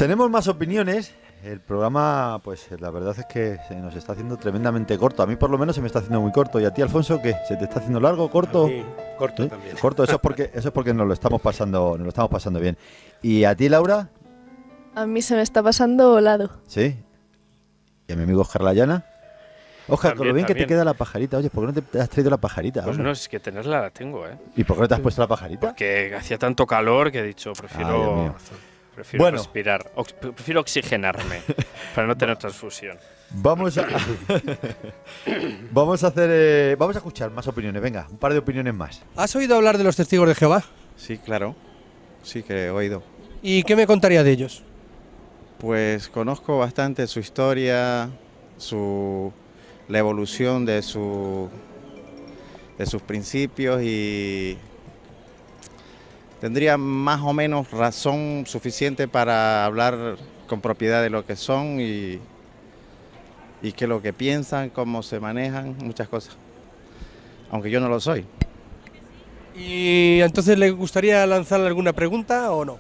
Tenemos más opiniones. El programa, pues la verdad es que se nos está haciendo tremendamente corto. A mí por lo menos se me está haciendo muy corto. ¿Y a ti, Alfonso, qué? ¿Se te está haciendo largo, corto? A mí, corto, ¿sí? También. Corto, eso es porque nos lo estamos pasando bien. ¿Y a ti, Laura? A mí se me está pasando volado. Sí. ¿Y a mi amigo Oscar Layana? Oscar, con lo bien que te queda la pajarita. Oye, ¿por qué no te has traído la pajarita? Pues no, es que tenerla la tengo, ¿eh? ¿Y por qué no te has puesto la pajarita? Porque hacía tanto calor que he dicho, prefiero respirar, prefiero oxigenarme para no tener transfusión. Vamos a escuchar más opiniones. Venga, un par de opiniones más. ¿Has oído hablar de los testigos de Jehová? Sí, claro. Sí que he oído. ¿Y qué me contaría de ellos? Pues conozco bastante su historia, la evolución de sus principios, y tendría más o menos razón suficiente para hablar con propiedad de lo que son y qué es lo que piensan, cómo se manejan, muchas cosas, aunque yo no lo soy. ¿Y entonces le gustaría lanzarle alguna pregunta o no?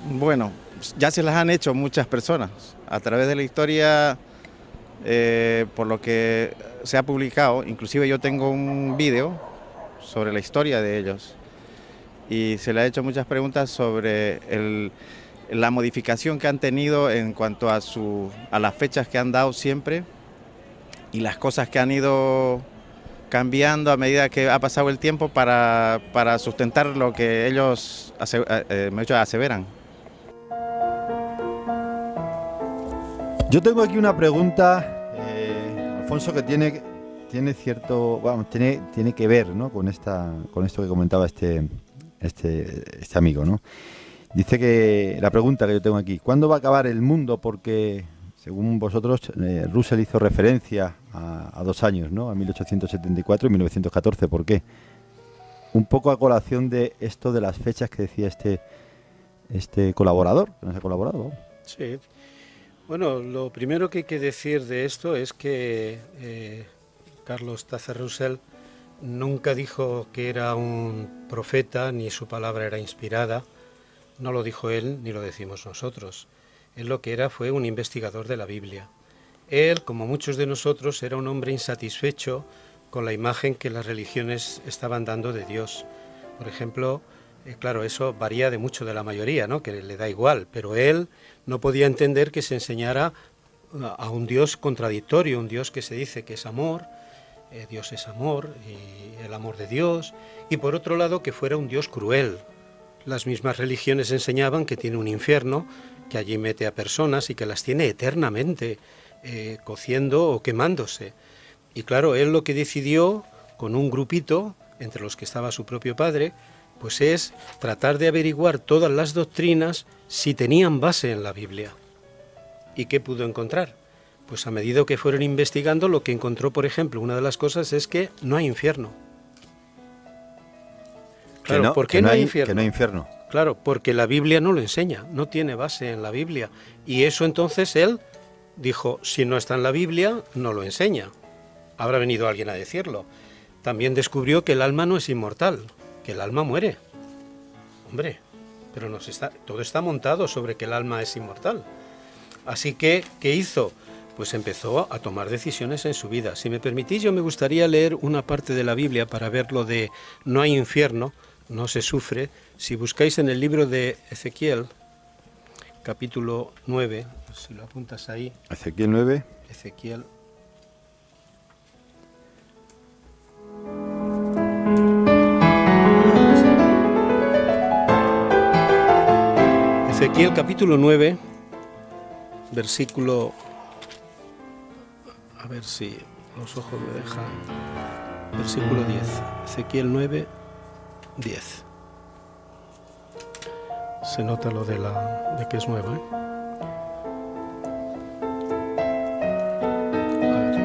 Bueno, ya se las han hecho muchas personas a través de la historia, por lo que se ha publicado. Inclusive yo tengo un vídeo sobre la historia de ellos y se le ha hecho muchas preguntas sobre la modificación que han tenido en cuanto a las fechas que han dado siempre y las cosas que han ido cambiando a medida que ha pasado el tiempo para sustentar lo que ellos aseveran. Yo tengo aquí una pregunta, Alfonso, que tiene cierto, vamos, tiene que ver, ¿no?, con esto que comentaba este amigo, ¿no? Dice que la pregunta que yo tengo aquí: ¿cuándo va a acabar el mundo? Porque según vosotros, Russell hizo referencia a 2 años, ¿no?, a 1874 y 1914. ¿Por qué? Un poco a colación de esto de las fechas que decía este colaborador, que nos ha colaborado, ¿no? Sí. Bueno, lo primero que hay que decir de esto es que Carlos Taze Russell nunca dijo que era un profeta, ni su palabra era inspirada. No lo dijo él, ni lo decimos nosotros. Él lo que era fue un investigador de la Biblia. Él, como muchos de nosotros, era un hombre insatisfecho con la imagen que las religiones estaban dando de Dios. Por ejemplo, claro, eso varía de mucho de la mayoría, ¿no?, que le da igual, pero él no podía entender que se enseñara a un Dios contradictorio, un Dios que se dice que es amor, Dios es amor, y el amor de Dios, y por otro lado que fuera un Dios cruel. Las mismas religiones enseñaban que tiene un infierno, que allí mete a personas y que las tiene eternamente cociendo o quemándose. Y claro, él lo que decidió, con un grupito, entre los que estaba su propio padre, pues es tratar de averiguar todas las doctrinas si tenían base en la Biblia. ¿Y qué pudo encontrar? Pues a medida que fueron investigando, lo que encontró, por ejemplo, una de las cosas es que no hay infierno. Claro, ¿por qué no hay infierno? Que no hay infierno. Claro, porque la Biblia no lo enseña, no tiene base en la Biblia. Y eso entonces él dijo, si no está en la Biblia, no lo enseña. Habrá venido alguien a decirlo. También descubrió que el alma no es inmortal, que el alma muere. Hombre, pero todo está montado sobre que el alma es inmortal. Así que, ¿qué hizo? Pues empezó a tomar decisiones en su vida. Si me permitís, yo me gustaría leer una parte de la Biblia para ver lo de no hay infierno, no se sufre. Si buscáis en el libro de Ezequiel, capítulo 9, si lo apuntas ahí. Ezequiel 9. Ezequiel. Ezequiel capítulo 9, versículo... A ver si los ojos me dejan. Versículo 10. Ezequiel 9, 10. Se nota lo de que es nuevo, ¿eh? A ver.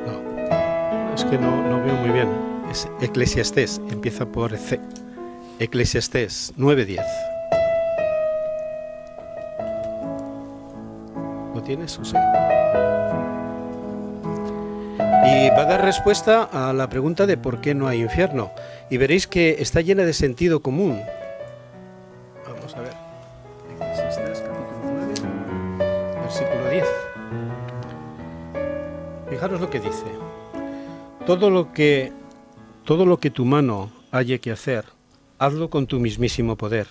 No. Es que no veo muy bien. Es Eclesiastés. Empieza por Eclesiastés 9, 10. ¿Lo tienes, José? Y va a dar respuesta a la pregunta de por qué no hay infierno. Y veréis que está llena de sentido común. Vamos a ver. versículo 10. Fijaros lo que dice. Todo lo que tu mano haya que hacer, hazlo con tu mismísimo poder,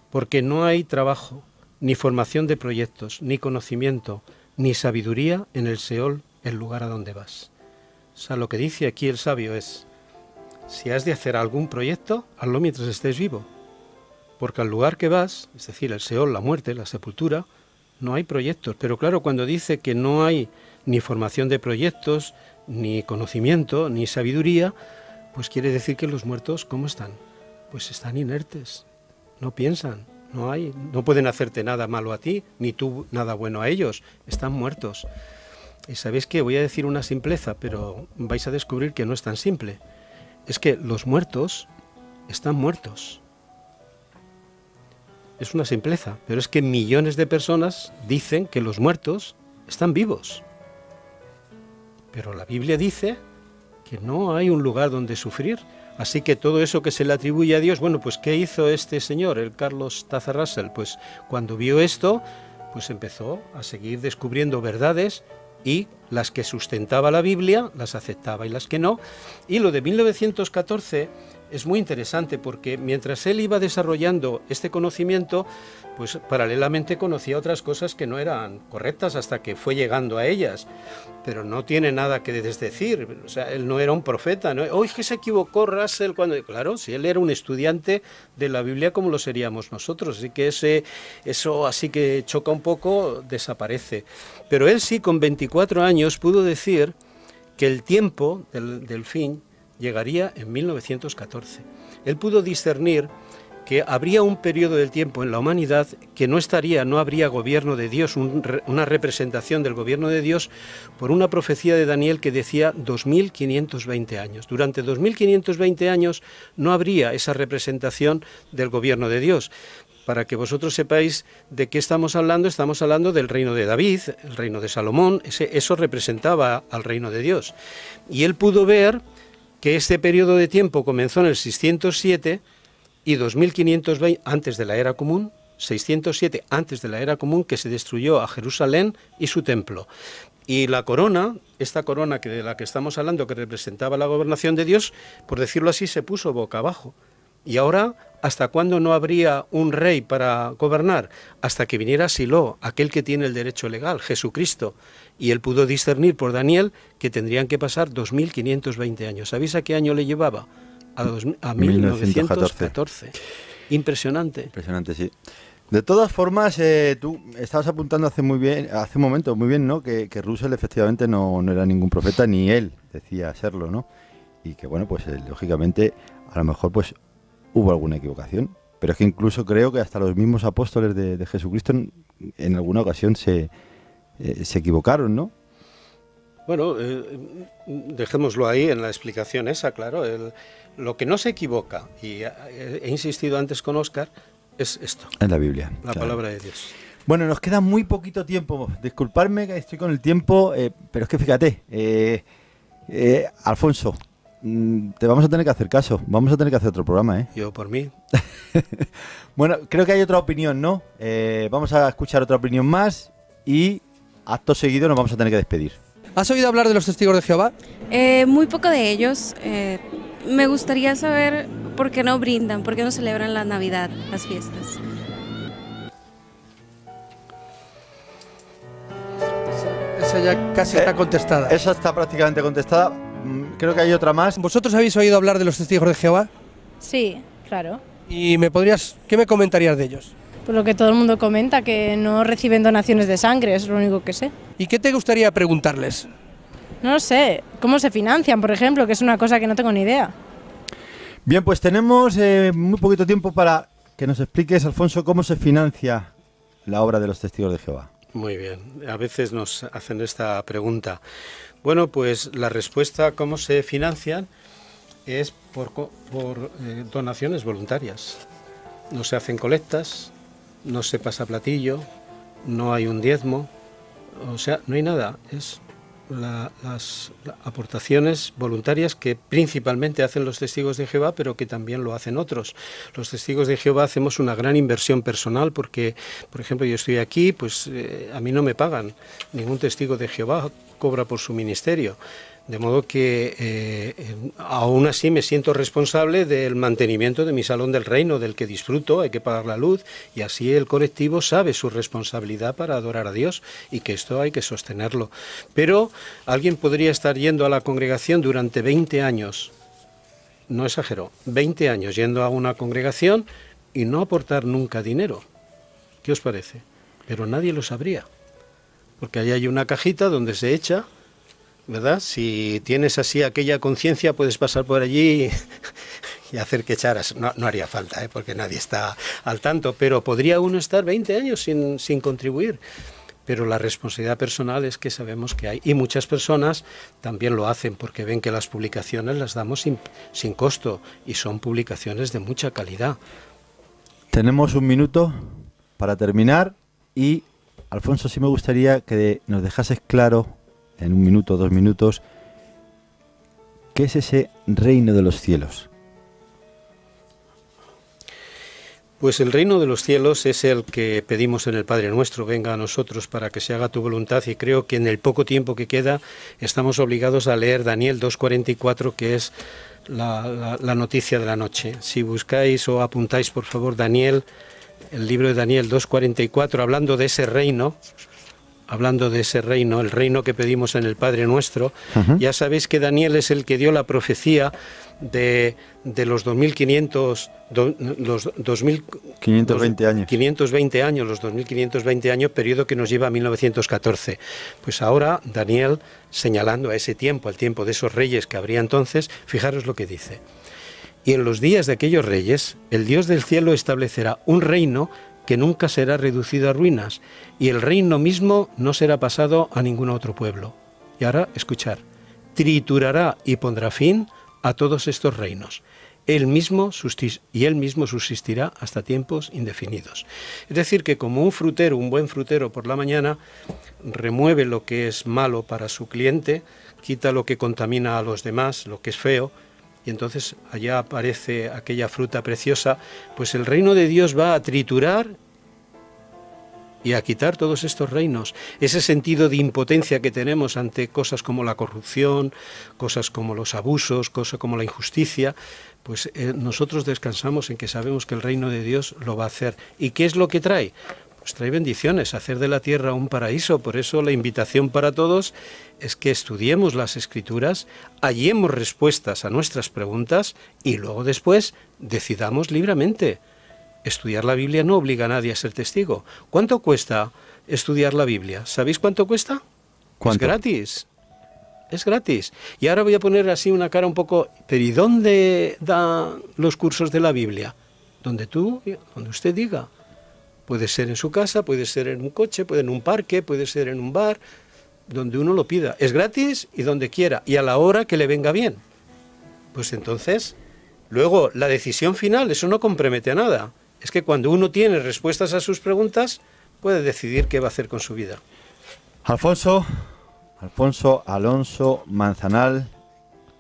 porque no hay trabajo, ni formación de proyectos, ni conocimiento, ni sabiduría en el Seol, el lugar a donde vas. O sea, lo que dice aquí el sabio es, si has de hacer algún proyecto, hazlo mientras estés vivo, porque al lugar que vas, es decir, el Seol, la muerte, la sepultura, no hay proyectos. Pero claro, cuando dice que no hay ni formación de proyectos, ni conocimiento, ni sabiduría, pues quiere decir que los muertos, ¿cómo están? Pues están inertes, no piensan, no pueden hacerte nada malo a ti, ni tú nada bueno a ellos, están muertos. Y sabéis que voy a decir una simpleza, pero vais a descubrir que no es tan simple. Es que los muertos están muertos. Es una simpleza, pero es que millones de personas dicen que los muertos están vivos. Pero la Biblia dice que no hay un lugar donde sufrir. Así que todo eso que se le atribuye a Dios, bueno, pues ¿qué hizo este señor, el Carlos Taza Russell? Pues cuando vio esto, pues empezó a seguir descubriendo verdades y las que sustentaba la Biblia las aceptaba y las que no. Y lo de 1914 es muy interesante porque mientras él iba desarrollando este conocimiento, pues paralelamente conocía otras cosas que no eran correctas hasta que fue llegando a ellas. Pero no tiene nada que desdecir, o sea, él no era un profeta, ¿no? ¡Oh, es que se equivocó Russell cuando...! Claro, si él era un estudiante de la Biblia como lo seríamos nosotros, así que eso así que choca un poco, desaparece. Pero él sí, con 24 años, pudo decir que el tiempo del fin llegaría en 1914. Él pudo discernir que habría un periodo del tiempo en la humanidad que no habría gobierno de Dios, una representación del gobierno de Dios, por una profecía de Daniel que decía 2520 años. Durante 2520 años no habría esa representación del gobierno de Dios. Para que vosotros sepáis de qué estamos hablando del reino de David, el reino de Salomón, eso representaba al reino de Dios. Y él pudo ver que este periodo de tiempo comenzó en el 607 y 2520 antes de la era común, 607 antes de la era común, que se destruyó a Jerusalén y su templo. Y la corona, esta corona de la que estamos hablando, que representaba la gobernación de Dios, por decirlo así, se puso boca abajo. Y ahora, ¿hasta cuándo no habría un rey para gobernar? Hasta que viniera Silo, aquel que tiene el derecho legal, Jesucristo. Y él pudo discernir por Daniel que tendrían que pasar 2520 años. ¿Sabéis a qué año le llevaba? A 1914. Impresionante. Impresionante, sí. De todas formas, tú estabas apuntando hace un momento, muy bien, ¿no? Que Russell efectivamente no era ningún profeta, ni él decía serlo, ¿no? Y que, bueno, pues lógicamente, a lo mejor, pues hubo alguna equivocación. Pero es que incluso creo que hasta los mismos apóstoles de Jesucristo en alguna ocasión se equivocaron, ¿no? Bueno, dejémoslo ahí en la explicación esa, claro. Lo que no se equivoca, y he insistido antes con Óscar, es esto. En la Biblia. La palabra de Dios. Bueno, nos queda muy poquito tiempo. Disculpadme que estoy con el tiempo, pero es que fíjate, Alfonso, te vamos a tener que hacer caso. Vamos a tener que hacer otro programa, ¿eh? Yo por mí. Bueno, creo que hay otra opinión, ¿no? Vamos a escuchar otra opinión más y acto seguido nos vamos a tener que despedir. ¿Has oído hablar de los testigos de Jehová? Muy poco de ellos. Me gustaría saber por qué no brindan, por qué no celebran la Navidad, las fiestas. Esa ya casi está contestada. Esa está prácticamente contestada. Creo que hay otra más. ¿Vosotros habéis oído hablar de los testigos de Jehová? Sí, claro. ¿Y qué me comentarías de ellos? Pues lo que todo el mundo comenta, que no reciben donaciones de sangre, es lo único que sé. ¿Y qué te gustaría preguntarles? No lo sé, cómo se financian, por ejemplo, que es una cosa que no tengo ni idea. Bien, pues tenemos muy poquito tiempo para que nos expliques, Alfonso, cómo se financia la obra de los testigos de Jehová. Muy bien, a veces nos hacen esta pregunta. Bueno, pues la respuesta, cómo se financian, es por donaciones voluntarias. No se hacen colectas, no se pasa platillo, no hay un diezmo, o sea, no hay nada, es las aportaciones voluntarias que principalmente hacen los testigos de Jehová, pero que también lo hacen otros. Los testigos de Jehová hacemos una gran inversión personal porque, por ejemplo, yo estoy aquí, pues a mí no me pagan. Ningún testigo de Jehová cobra por su ministerio. De modo que aún así me siento responsable del mantenimiento de mi salón del reino, del que disfruto, hay que pagar la luz, y así el colectivo sabe su responsabilidad para adorar a Dios y que esto hay que sostenerlo. Pero alguien podría estar yendo a la congregación durante 20 años, no exagero, 20 años yendo a una congregación y no aportar nunca dinero. ¿Qué os parece? Pero nadie lo sabría, porque ahí hay una cajita donde se echa, ¿verdad? Si tienes así aquella conciencia, puedes pasar por allí y hacer que echaras. No haría falta, porque nadie está al tanto, pero podría uno estar 20 años sin contribuir. Pero la responsabilidad personal es que sabemos que hay. Y muchas personas también lo hacen porque ven que las publicaciones las damos sin costo y son publicaciones de mucha calidad. Tenemos un minuto para terminar y, Alfonso, sí me gustaría que nos dejases claro en 1 minuto, 2 minutos, ¿qué es ese reino de los cielos? Pues el reino de los cielos es el que pedimos en el Padre Nuestro, venga a nosotros para que se haga tu voluntad, y creo que en el poco tiempo que queda estamos obligados a leer Daniel 2:44, que es la noticia de la noche. Si buscáis o apuntáis, por favor, Daniel, el libro de Daniel 2:44, hablando de ese reino, el reino que pedimos en el Padre Nuestro. Ya sabéis que Daniel es el que dio la profecía de los 520 años. 520 años, los 2520 años, periodo que nos lleva a 1914. Pues ahora Daniel, señalando a ese tiempo, al tiempo de esos reyes que habría entonces, fijaros lo que dice. Y en los días de aquellos reyes, el Dios del cielo establecerá un reino que nunca será reducido a ruinas, y el reino mismo no será pasado a ningún otro pueblo. Y ahora, escuchar, triturará y pondrá fin a todos estos reinos. Él mismo subsistirá hasta tiempos indefinidos. Es decir, que como un buen frutero por la mañana, remueve lo que es malo para su cliente, quita lo que contamina a los demás, lo que es feo, y entonces allá aparece aquella fruta preciosa. Pues el reino de Dios va a triturar y a quitar todos estos reinos. Ese sentido de impotencia que tenemos ante cosas como la corrupción, cosas como los abusos, cosas como la injusticia, pues nosotros descansamos en que sabemos que el reino de Dios lo va a hacer. ¿Y qué es lo que trae? Pues trae bendiciones, hacer de la tierra un paraíso. Por eso la invitación para todos es que estudiemos las Escrituras, hallemos respuestas a nuestras preguntas y luego después decidamos libremente. Estudiar la Biblia no obliga a nadie a ser testigo. ¿Cuánto cuesta estudiar la Biblia? ¿Sabéis cuánto cuesta? ¿Cuánto? Es gratis. Es gratis. Y ahora voy a poner así una cara un poco... ¿Pero y dónde da los cursos de la Biblia? Donde usted diga. Puede ser en su casa, puede ser en un coche, puede en un parque, puede ser en un bar, donde uno lo pida. Es gratis y donde quiera, y a la hora que le venga bien. Pues entonces, luego, la decisión final, eso no compromete a nada. Es que cuando uno tiene respuestas a sus preguntas, puede decidir qué va a hacer con su vida. Alfonso Alonso Manzanal,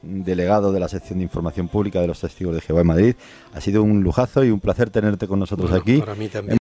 delegado de la sección de información pública de los Testigos de Jehová en Madrid. Ha sido un lujazo y un placer tenerte con nosotros aquí. Para mí también.